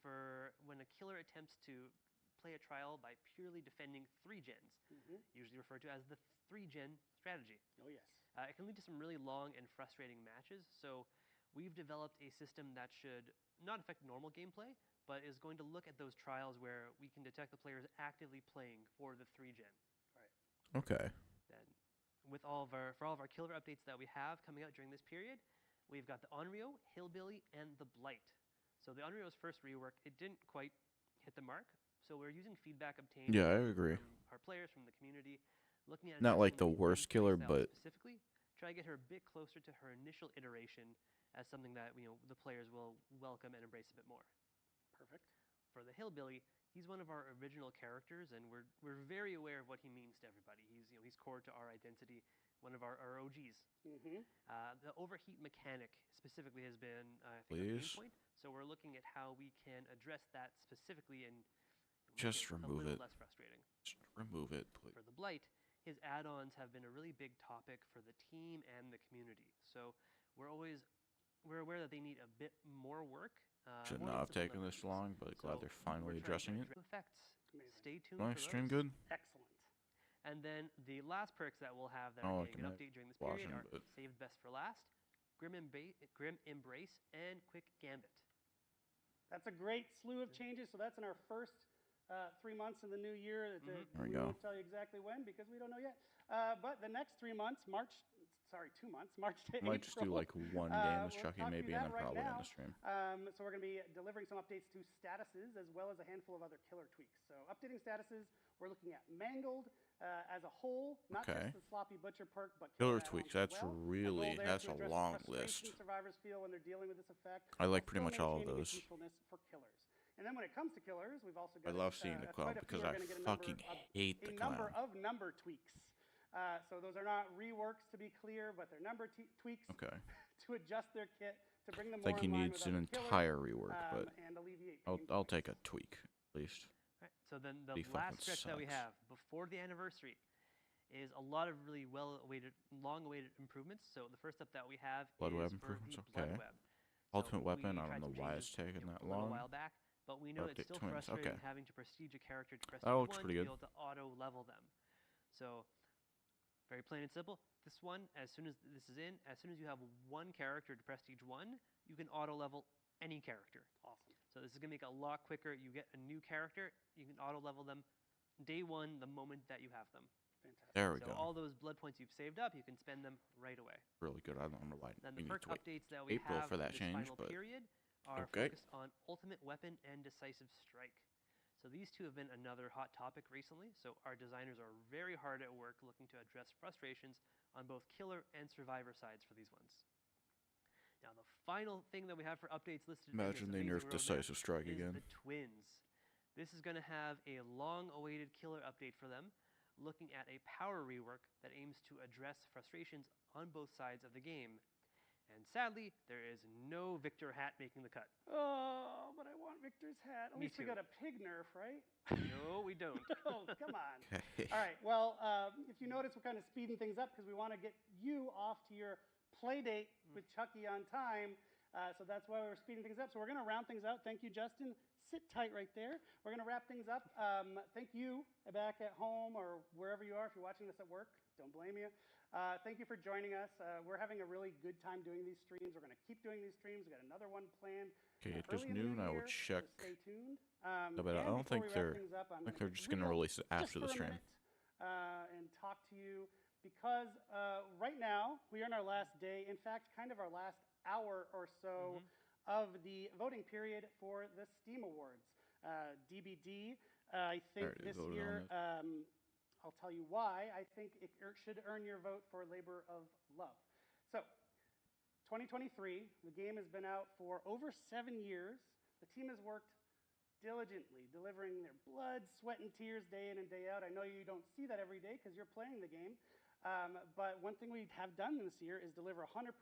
N: for when a killer attempts to play a trial by purely defending 3 gens, usually referred to as the 3-gen strategy.
F: Oh yes.
N: It can lead to some really long and frustrating matches, so we've developed a system that should not affect normal gameplay, but is going to look at those trials where we can detect the players actively playing for the 3-gen.
A: Okay.
N: Then, with all of our killer updates that we have coming out during this period, we've got the Onryo, Hillbilly, and the Blight. So the Onryo's first rework, it didn't quite hit the mark, so we're using feedback obtained
A: Yeah, I agree.
N: from our players, from the community, looking at
A: Not like the
N: adjusting
A: worst
N: gameplay
A: killer,
N: style
A: but
N: specifically try to get her a bit closer to her initial iteration as something that the players will welcome and embrace a bit more.
F: Perfect.
N: For the Hillbilly, he's one of our original characters, and we're very aware of what he means to everybody. He's core to our identity, one of our OGs. The overheat mechanic specifically has been I think a pain point, so we're looking at how we can address that specifically and
A: just
N: make
A: remove
N: a
A: it.
N: little less frustrating.
A: Just remove it, please.
N: For the Blight, his add-ons have been a really big topic for the team and the community. So we're aware that they need a bit more work.
A: Should not have taken this long, but glad they're finally addressing it.
N: Effects. Stay tuned.
A: Live stream good?
F: Excellent.
N: And then the last perks that we'll have that are getting an update during this period are Saved Best for Last, Grim Embrace, and Quick Gambit.
F: That's a great slew of changes. So that's in our first 3 months in the new year.
A: There
F: we
A: we go.
F: won't tell you exactly when because we don't know yet. But the next 3 months, 2 months, March to April.
A: Might just do like one game with Chucky
F: we'll
A: maybe, and then probably end the stream.
F: So we're going to be delivering some updates to statuses as well as a handful of other killer tweaks. So updating statuses, we're looking at Mangled as a whole, not just the Sloppy Butcher perk, but
A: killer tweaks. That's really that's a long list.
F: Survivors feel when they're dealing with this effect.
A: I like pretty much all of those.
F: For killers. And then when it comes to killers, we've also got
A: I love seeing the clown because I fucking hate the clown.
F: number tweaks. So those are not reworks, to be clear, but they're number tweaks to adjust their kit to bring them more
A: he
F: in line
A: needs
F: with
A: an
F: other
A: entire
F: killers,
A: rework, but
F: and alleviate
A: I'll take a tweak at least.
N: Right. So then the
A: He
N: last
A: fucking
N: stretch that we
A: sucks.
N: have before the anniversary is a lot of really long-awaited improvements. So the first up that we have
A: Blood
N: is
A: web
N: for
A: improvements.
N: the
A: Okay.
N: Blood Web.
A: Ultimate weapon. I
N: tried
A: don't know
N: some
A: why
N: changes,
A: it's taking that
N: a little
A: long.
N: while back, but we know it's
A: Update
N: still
A: twins.
N: frustrating
A: Okay.
N: having to prestige a character to prestige
A: That looks
N: 1
A: pretty
N: to
A: good.
N: be able to auto level them. So very plain and simple. This one, as soon as you have one character to prestige 1, you can auto level any character.
F: Awesome.
N: So this is gonna make it a lot quicker. You get a new character, you can auto level them day 1 the moment that you have them.
F: Fantastic.
A: There we
N: So
A: go.
N: all those blood points you've saved up, you can spend them right away.
A: Really good. I don't know why
N: Then
A: we
N: the
A: need
N: perk
A: to wait
N: updates that we
A: April
N: have
A: for that
N: this
A: change,
N: final
A: but
N: period are
A: okay.
N: focused on Ultimate Weapon and Decisive Strike. So these two have been another hot topic recently. So our designers are very hard at work looking to address frustrations on both killer and survivor sides for these ones. Now the final thing that we have for updates listed
A: Imagine
N: in
A: they
N: this
A: nerf
N: amazing
A: Decisive
N: roadmap
A: Strike
N: is
A: again.
N: the Twins. This is going to have a long-awaited killer update for them, looking at a power rework that aims to address frustrations on both sides of the game. And sadly, there is no Victor hat making the cut.
F: Oh, but I want Victor's hat. At
N: Me
F: least we
N: too.
F: got a pig nerf, right?
N: No, we don't.
F: Oh, come on. All right. Well, if you notice, we're kind of speeding things up because we want to get you off to your play date with Chucky on time. So that's why we're speeding things up. So we're going to round things out. Thank you, Justin. Sit tight right there. We're going to wrap things up. Thank you back at home or wherever you are. If you're watching this at work, don't blame you. Thank you for joining us. We're having a really good time doing these streams. We're going to keep doing these streams. We've got another one planned.
A: Okay, it
F: Early
A: is
F: in the
A: noon.
F: new
A: I
F: year,
A: will check.
F: so stay tuned.
A: No, but I
F: and
A: don't
F: before
A: think
F: we wrap
A: they're.
F: things up,
A: I think they're just going to release it after the stream.
F: And talk to you because right now we are in our last day. In fact, kind of our last hour or so of the voting period for the Steam Awards. DBD, I think this year, I'll tell you why. I think it should earn your vote for Labor of Love. So, 2023, the game has been out for over 7 years. The team has worked diligently, delivering their blood, sweat, and tears day in and day out. I know you don't see that every day because you're playing the game. But one thing we have done this year is deliver 100%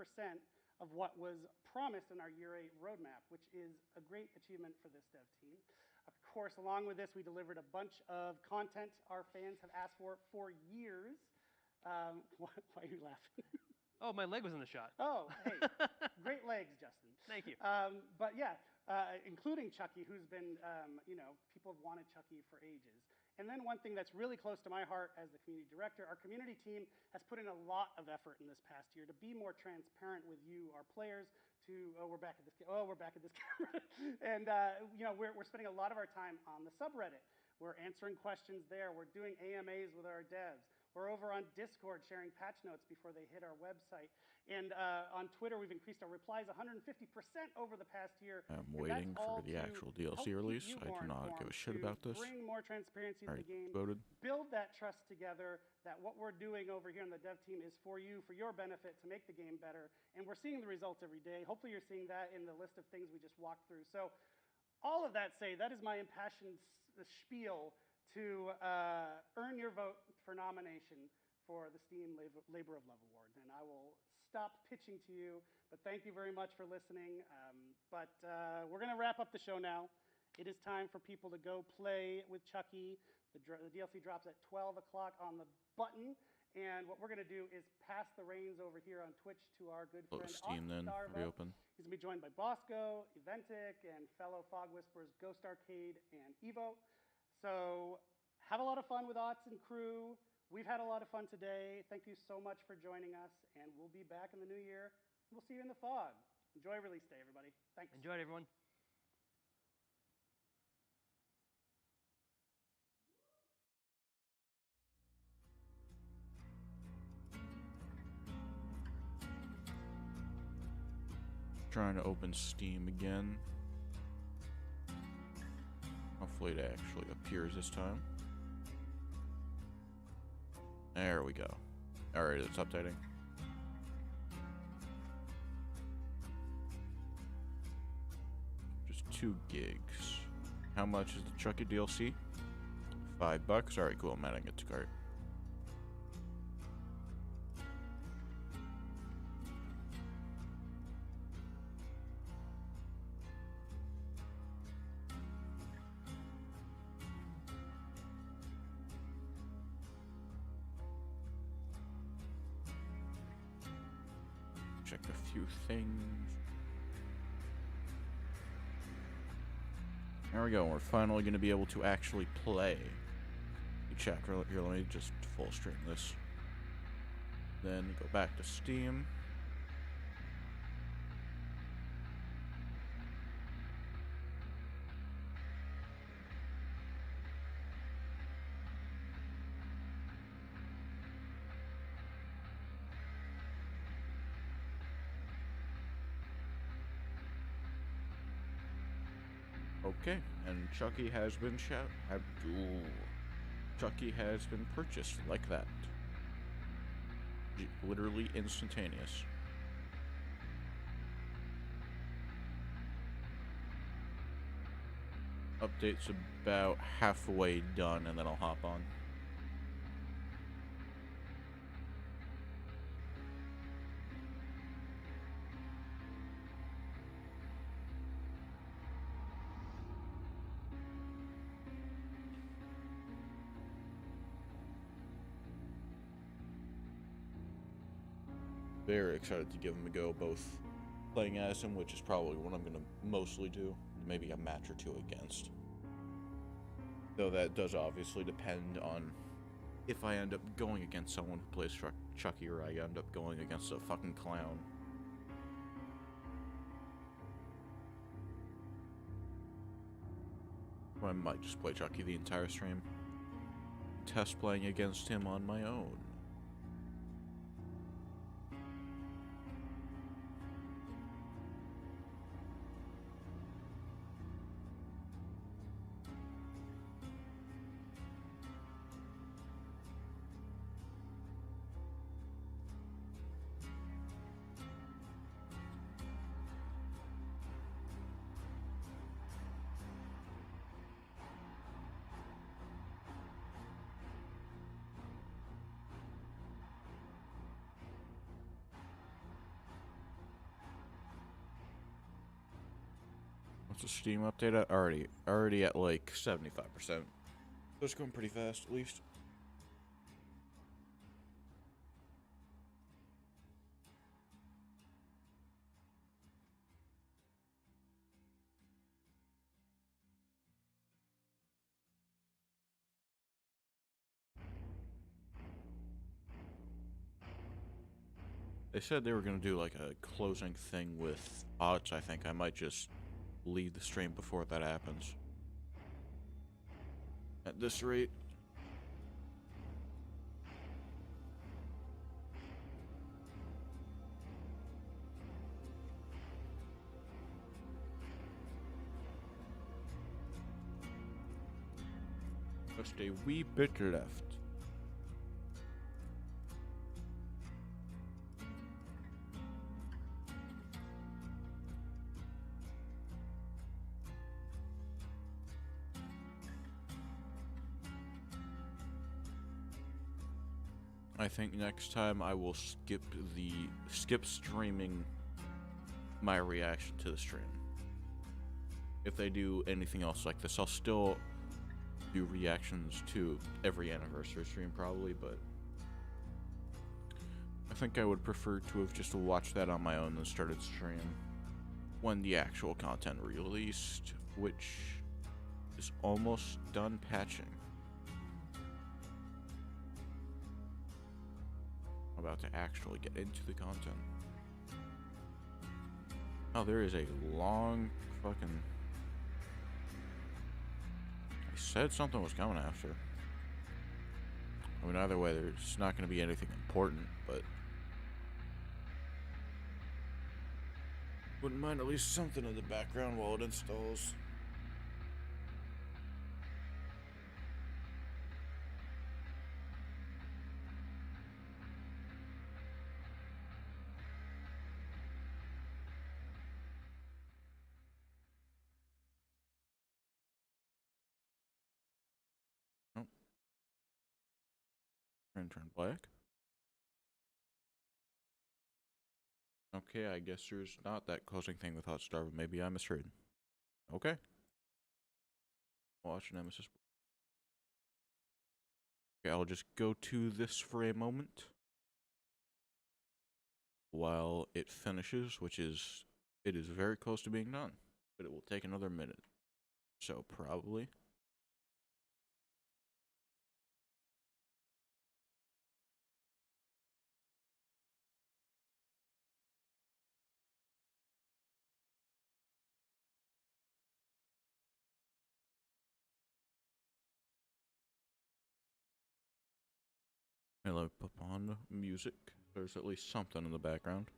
F: of what was promised in our Year 8 roadmap, which is a great achievement for this dev team. Of course, along with this, we delivered a bunch of content our fans have asked for years. Why are you laughing?
N: Oh, my leg was in the shot.
F: Oh, hey, great legs, Justin.
N: Thank you.
F: But yeah, including Chucky, who's been, people have wanted Chucky for ages. And then one thing that's really close to my heart as the community director, our community team has put in a lot of effort in this past year to be more transparent with you, our players, we're back at this camera. And, we're spending a lot of our time on the subreddit. We're answering questions there. We're doing AMAs with our devs. We're over on Discord sharing patch notes before they hit our website. And on Twitter, we've increased our replies 150% over the past year.
A: I'm waiting for the actual DLC release. I do not give a shit about this.
F: Bring more transparency to the game.
A: Voted.
F: Build that trust together, that what we're doing over here on the dev team is for you, for your benefit, to make the game better. And we're seeing the results every day. Hopefully you're seeing that in the list of things we just walked through. So all of that that is my impassioned spiel to earn your vote for nomination for the Steam Labor of Love Award. And I will stop pitching to you, but thank you very much for listening. But we're going to wrap up the show now. It is time for people to go play with Chucky. The DLC drops at 12 o'clock on the button. And what we're going to do is pass the reins over here on Twitch to our good friend
A: Steam then, reopen.
F: He's going to be joined by Bosco, Eventic, and fellow Fog Whisperers Ghost Arcade and Evo. So have a lot of fun with Otts and crew. We've had a lot of fun today. Thank you so much for joining us, and we'll be back in the new year. We'll see you in the fog. Enjoy release day, everybody. Thanks.
N: Enjoy it, everyone.
A: Trying to open Steam again. Hopefully it actually appears this time. There we go. Alright, it's updating. Just 2 gigs. How much is the Chucky DLC? $5. Alright, cool. I'm adding it to cart. Check a few things. There we go. We're finally going to be able to actually play. Check here. Let me just full stream this. Then go back to Steam. Okay, and Chucky has been Chucky has been purchased like that. Literally instantaneous. Update's about halfway done, and then I'll hop on. Very excited to give them a go, both playing as him, which is probably what I'm going to mostly do. Maybe a match or two against. Though that does obviously depend on if I end up going against someone who plays Chucky or I end up going against a fucking clown. I might just play Chucky the entire stream. Test playing against him on my own. What's the Steam update at? Already at like 75%. So it's going pretty fast, at least. They said they were going to do like a closing thing with bots. I think I might just leave the stream before that happens. At this rate. Just a wee bit left. I think next time I will skip streaming my reaction to the stream. If they do anything else like this, I'll still do reactions to every anniversary stream probably, but I think I would prefer to have just watched that on my own than started stream when the actual content released, which is almost done patching. I'm about to actually get into the content. Oh, there is a long fucking... I said something was coming after. I mean, either way, there's not going to be anything important, but... wouldn't mind at least something in the background while it installs. Oh. Turn black. Okay, I guess there's not that closing thing with Hotstar, but maybe I misread. Okay. Watch Nemesis. Okay, I'll just go to this for a moment while it finishes, it is very close to being done, but it will take another minute. So probably. And let me put on the music. There's at least something in the background.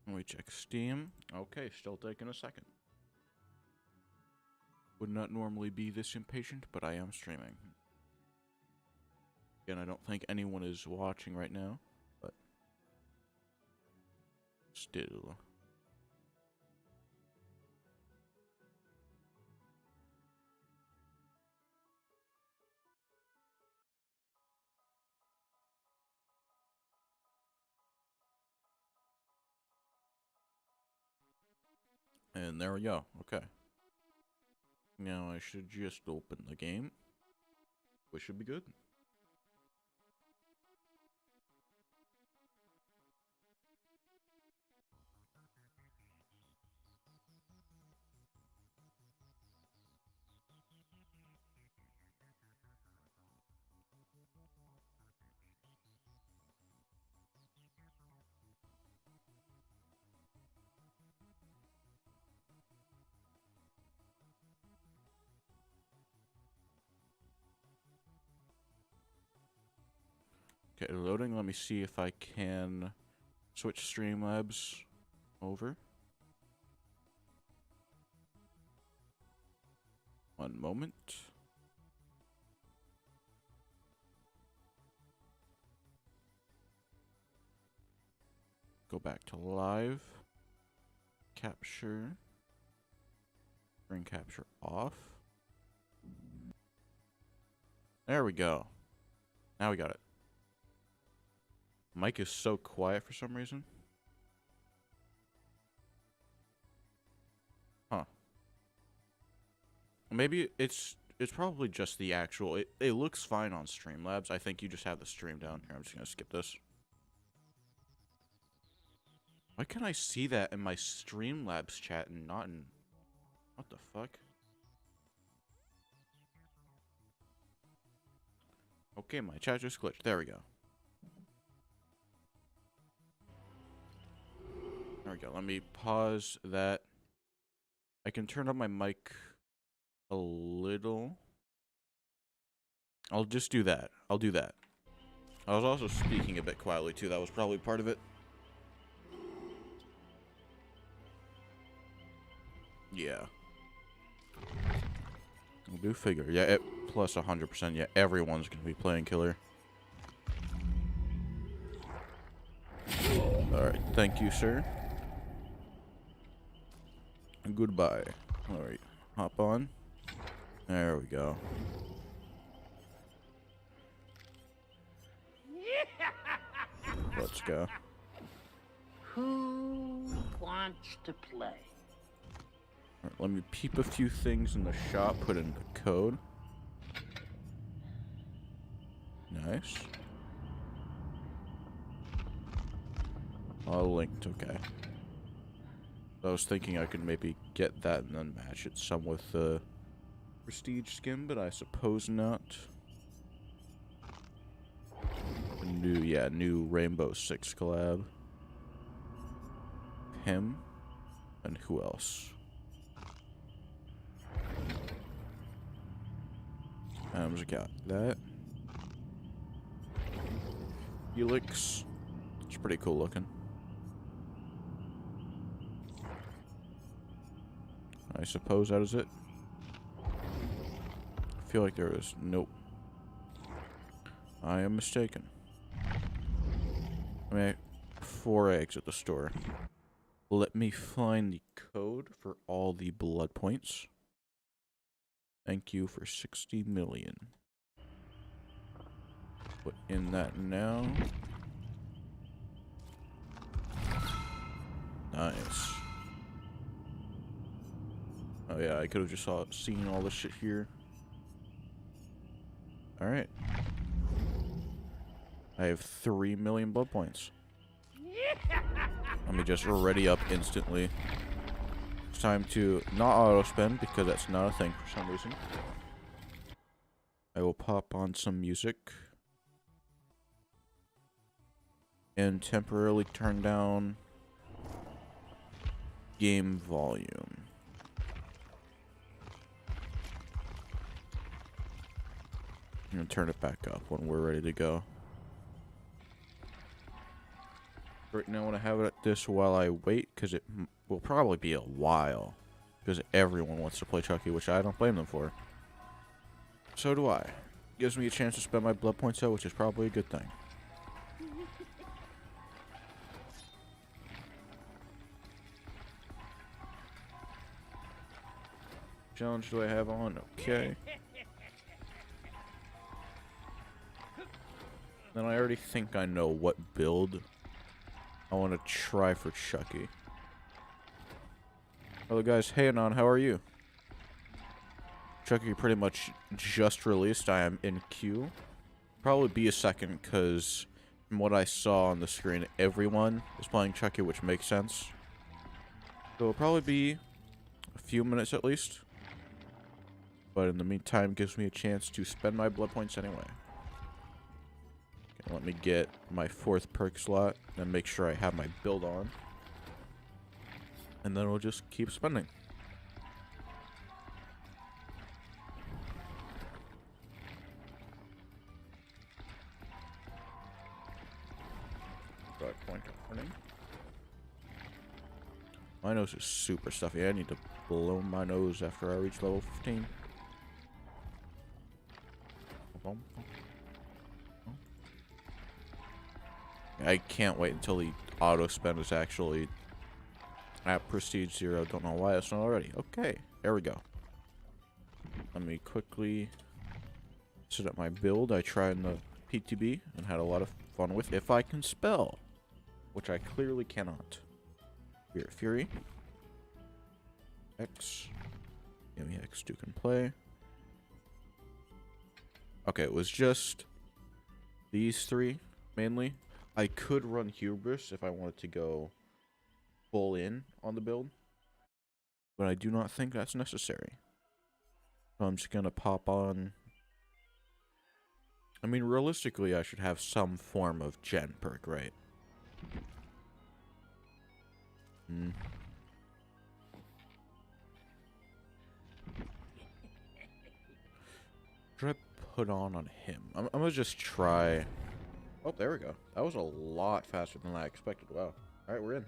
A: Let me check Steam. Okay, still taking a second. Would not normally be this impatient, but I am streaming. Again, I don't think anyone is watching right now, but still. And there we go. Okay. Now I should just open the game. We should be good. Okay, loading. Let me see if I can switch Streamlabs over. One moment. Go back to live. Capture. Bring capture off. There we go. Now we got it. Mic is so quiet for some reason. Huh. Maybe it's probably just the actual... It looks fine on Streamlabs. I think you just have the stream down. Here, I'm just going to skip this. Why can't I see that in my Streamlabs chat and not in... What the fuck? Okay, my chat just glitched. There we go. There we go. Let me pause that. I can turn up my mic a little. I'll just do that. I'll do that. I was also speaking a bit quietly too. That was probably part of it. Yeah. I do figure. Yeah, plus 100%. Yeah, everyone's going to be playing killer. Alright, thank you, sir. Goodbye. Alright, hop on. There we go. Let's go.
E: Who wants to play?
A: Alright, let me peep a few things in the shop, put in the code. Nice. All linked, okay. I was thinking I could maybe get that and then match it some with the prestige skin, but I suppose not. New Rainbow Six collab. Him. And who else? Got that. Helix. It's pretty cool looking. I suppose that is it. I feel like there is. Nope. I am mistaken. I mean, 4 eggs at the store. Let me find the code for all the blood points. Thank you for 60 million. Put in that now. Nice. Oh yeah, I could have just seen all this shit here. Alright. I have 3 million blood points. Let me just ready up instantly. It's time to not auto spend because that's not a thing for some reason. I will pop on some music. And temporarily turn down game volume. I'm gonna turn it back up when we're ready to go. Right now I want to have it at this while I wait, because it will probably be a while. Because everyone wants to play Chucky, which I don't blame them for. So do I. gives me a chance to spend my blood points out, which is probably a good thing. Challenge do I have on? Okay. Then I already think I know what build I want to try for Chucky. Hello guys, hey Anon, how are you? Chucky pretty much just released. I am in queue. Probably be a second, because from what I saw on the screen, everyone is playing Chucky, which makes sense. So it'll probably be a few minutes at least. But in the meantime, gives me a chance to spend my blood points anyway. Okay, let me get my 4th perk slot, then make sure I have my build on. And then we'll just keep spending. Point running. My nose is super stuffy. I need to blow my nose after I reach level 15. I can't wait until the auto spend is actually at Prestige 0. Don't know why it's not already. Okay, there we go. Let me quickly set up my build. I tried in the PTB and had a lot of fun with if I can spell, which I clearly cannot. Spirit Fury. X. Give me X2 can play. Okay, it was just these 3 mainly. I could run Hubris if I wanted to go full in on the build, but I do not think that's necessary. So I'm just gonna pop on. I mean, realistically, I should have some form of gen perk, right? What should I put on him? I'm gonna just try. Oh, there we go. That was a lot faster than I expected. Wow. Alright, we're in.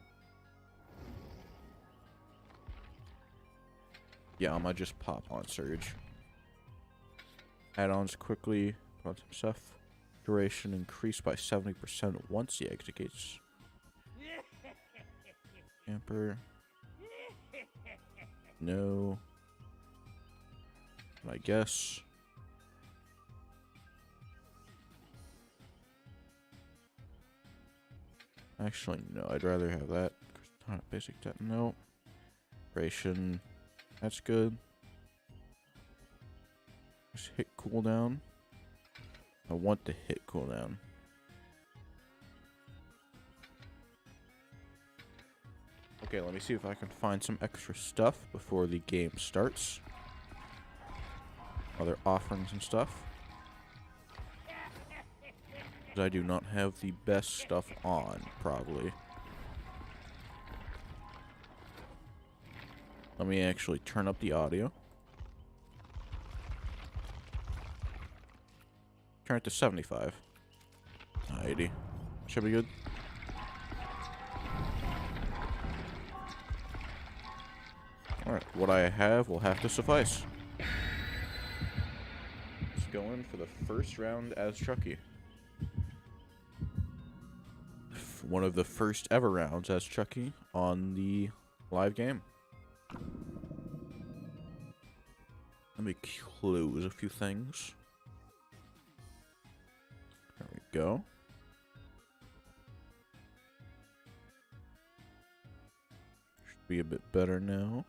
A: Yeah, I'm gonna just pop on Surge. Add-ons quickly. Put on some stuff. Duration increased by 70% once he executes. Camper. No. I guess. Actually, no. I'd rather have that. Basic that. No. Duration. That's good. Just hit cooldown. I want the hit cooldown. Okay, let me see if I can find some extra stuff before the game starts. Other offerings and stuff. I do not have the best stuff on, probably. Let me actually turn up the audio. Turn it to 75. 80. Should be good. Alright, what I have will have to suffice. Let's go in for the first round as Chucky. One of the first ever rounds as Chucky on the live game. Let me close a few things. There we go. Should be a bit better now.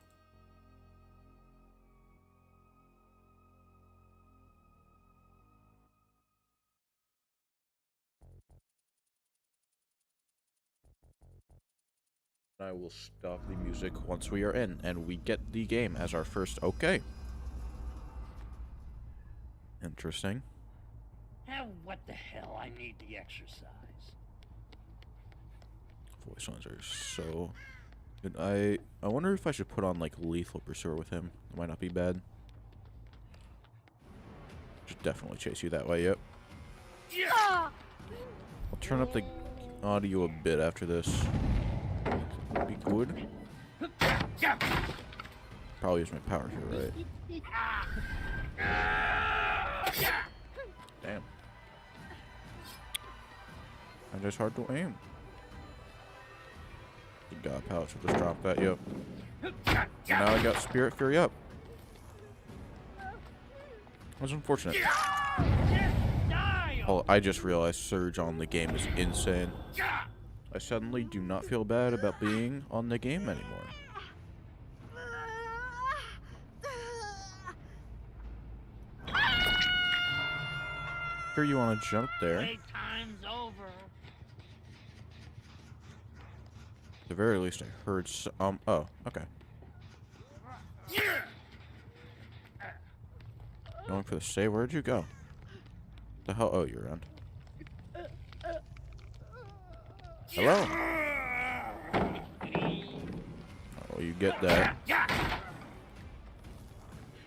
A: I will stop the music once we are in and we get the game as our first. Okay. Interesting.
E: What the hell? I need the exercise.
A: Voice lines are so good. I wonder if I should put on like Lethal Pursuer with him. It might not be bad. Should definitely chase you that way. Yep.
E: Yeah!
A: I'll turn up the audio a bit after this. Would be good. Probably use my power here, right? Damn. And it's hard to aim. The God Pallet should just drop that, yep. And now I got Spirit Fury up. That's unfortunate. Oh, I just realized Surge on the game is insane. I suddenly do not feel bad about being on the game anymore. Sure, you want to jump there.
E: Playtime's over.
A: At the very least, I heard oh, okay. Going for the save. Where'd you go? The hell? Oh, you're around. Hello? Oh, you get that.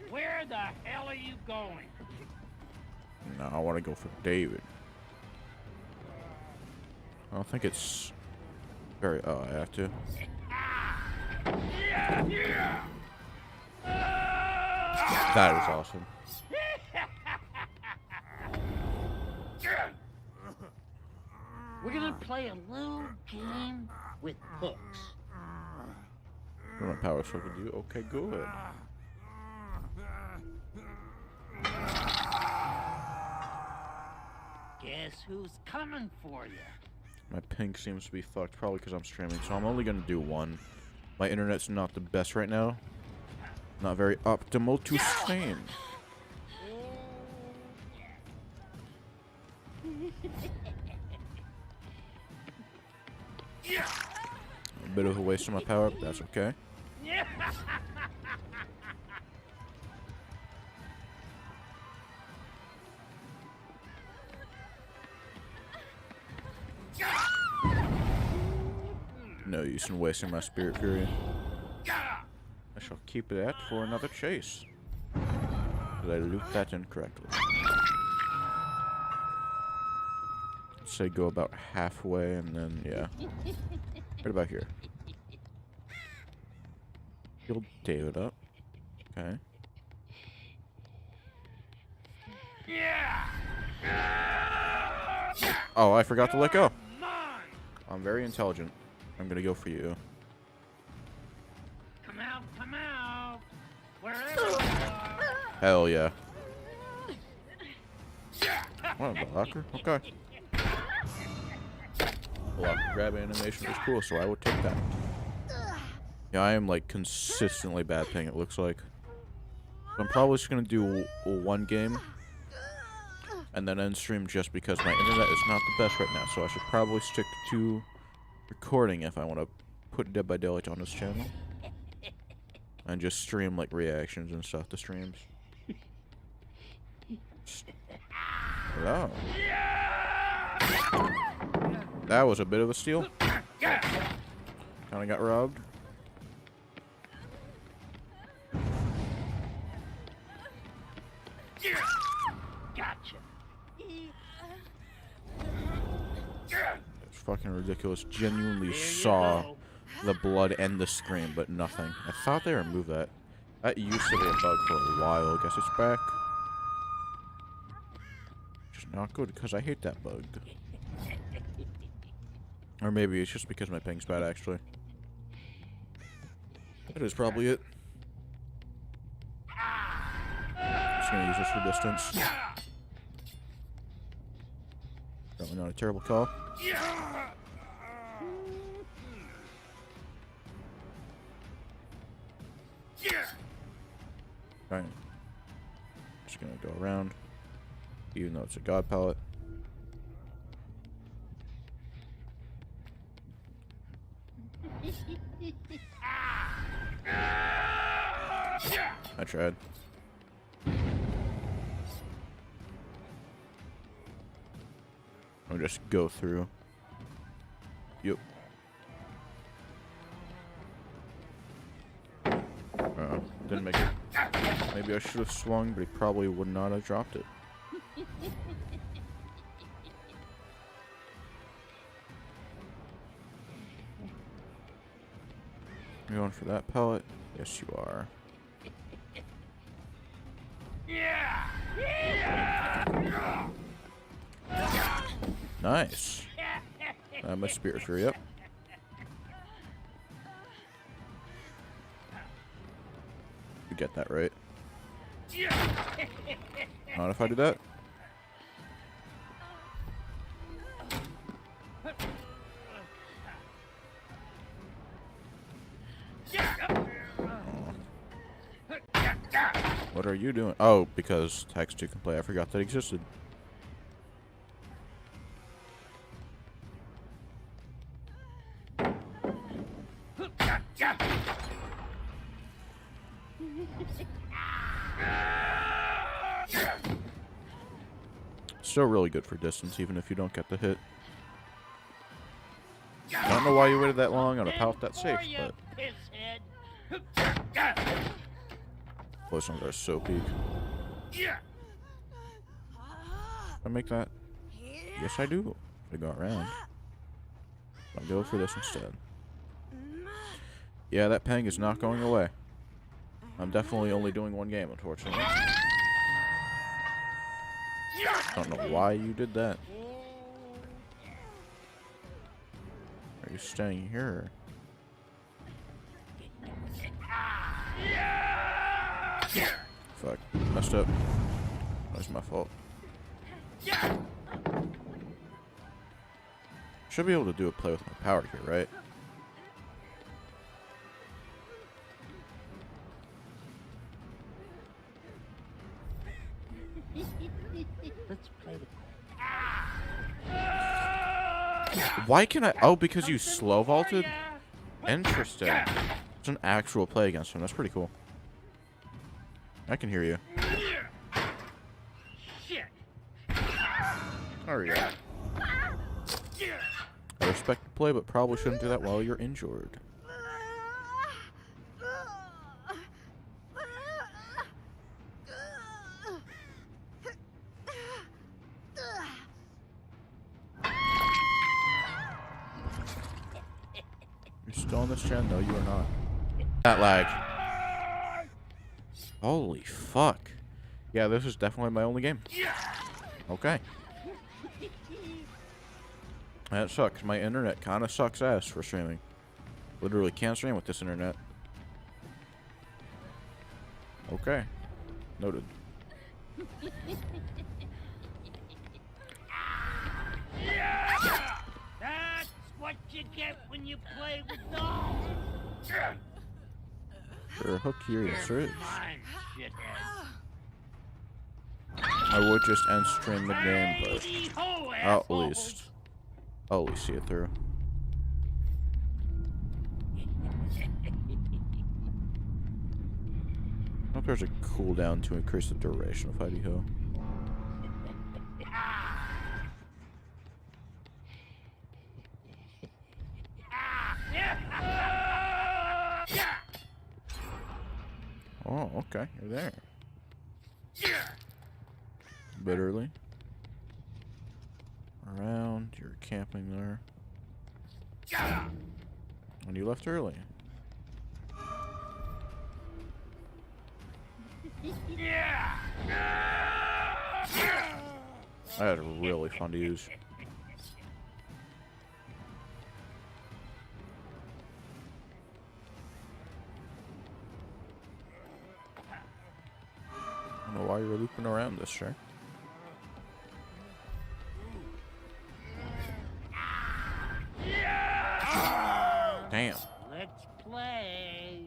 E: Where the hell are you going?
A: No, I want to go for David. I don't think it's very... Oh, I have to. That is awesome.
E: We're gonna play a little game with hooks.
A: What my power so can do? Okay, good.
E: Guess who's coming for you?
A: My ping seems to be fucked, probably because I'm streaming, so I'm only gonna do one. My internet's not the best right now. Not very optimal to stream. A bit of a waste of my power, but that's okay. No use in wasting my Spirit Fury. I shall keep that for another chase. Did I loop that incorrectly? Say go about halfway and then, yeah. Right about here. Heal David up. Okay. Oh, I forgot to let go. I'm very intelligent. I'm gonna go for you.
E: Come out, wherever you are.
A: Hell yeah. What a blocker? Okay. Block grab animation is cool, so I would take that. Yeah, I am like consistently bad ping, it looks like. I'm probably just gonna do one game and then end stream just because my internet is not the best right now, so I should probably stick to recording if I want to put Dead by Daylight on this channel. And just stream like reactions and stuff to streams. Hello. That was a bit of a steal. Kinda got robbed.
E: Gotcha.
A: It's fucking ridiculous. Genuinely saw the blood and the scream, but nothing. I thought they removed that. That used to be a bug for a while. I guess it's back. Which is not good, because I hate that bug. Or maybe it's just because my ping's bad, actually. That is probably it. Just gonna use this for distance. Probably not a terrible call. Alright. Just gonna go around. Even though it's a god palette. I tried. I'll just go through. Yep. Didn't make it. Maybe I should have swung, but he probably would not have dropped it. You going for that pellet? Yes, you are. Nice. My Spirit Fury up. You get that right. Not if I do that. What are you doing? Oh, because text 2 can play. I forgot that existed. Still really good for distance, even if you don't get the hit. I don't know why you waited that long on a pallet that's safe, but those ones are so peak. I make that? Yes, I do. I go around. I'll go for this instead. Yeah, that pang is not going away. I'm definitely only doing one game, unfortunately. I don't know why you did that. Are you staying here? Fuck. Messed up. That's my fault. Should be able to do a play with my power here, right?
E: Let's play the...
A: Why can I... Oh, because you slow vaulted? Interesting. It's an actual play against him. That's pretty cool. I can hear you. There we go. I respect the play, but probably shouldn't do that while you're injured. You're still on this gen? No, you are not. That lag. Holy fuck. Yeah, this is definitely my only game. Okay. That sucks. My internet kind of sucks ass for streaming. Literally can't stream with this internet. Okay. Noted.
E: That's what you get when you play with dolls.
A: There a hook here? Yes, there is.
E: Mine, shithead.
A: I would just end stream mid-game, but I'll at least see it through. I hope there's a cooldown to increase the duration of Heidi Ho. Oh, okay, you're there. A bit early. Around, you're camping there. And you left early. That is really fun to use. I don't know why you're looping around this, sure. Damn.
E: Let's play.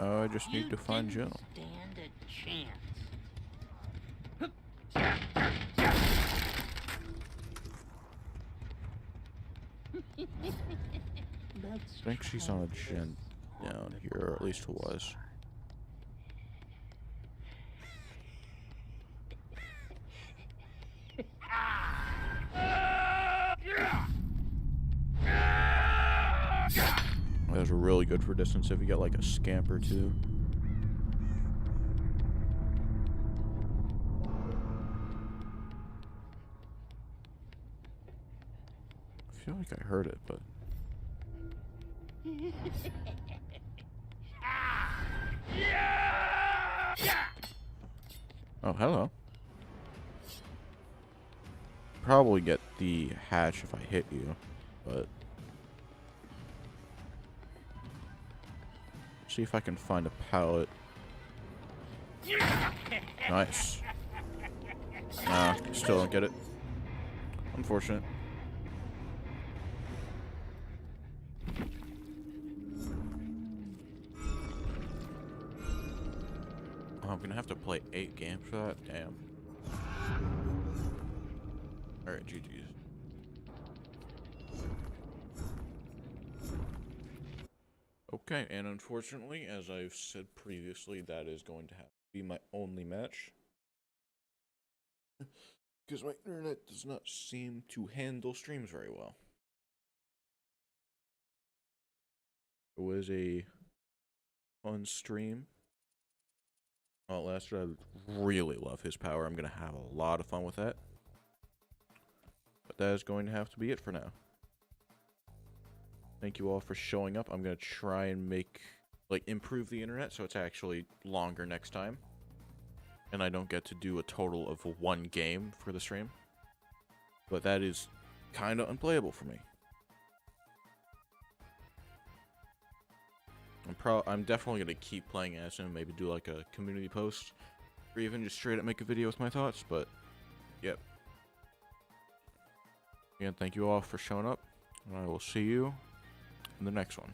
A: Oh, I just need to find Jill.
E: Stand a chance.
A: I think she's on a gen down here, or at least was. That's really good for distance if you get like a scamp or two. I feel like I heard it, but Oh, hello. Probably get the hatch if I hit you, but see if I can find a pallet. Nice. Nah, still don't get it. Unfortunate. Oh, I'm gonna have to play 8 games for that? Damn. Alright, GG's. Okay, and unfortunately, as I've said previously, that is going to have to be my only match. Because my internet does not seem to handle streams very well. It was a fun stream. Outlast, I really love his power. I'm going to have a lot of fun with that. But that is going to have to be it for now. Thank you all for showing up. I'm going to try and improve the internet so it's actually longer next time. And I don't get to do a total of 1 game for the stream. But that is kind of unplayable for me. I'm definitely going to keep playing as him, maybe do like a community post, or even just straight up make a video with my thoughts, but, yep. Again, thank you all for showing up, and I will see you in the next one.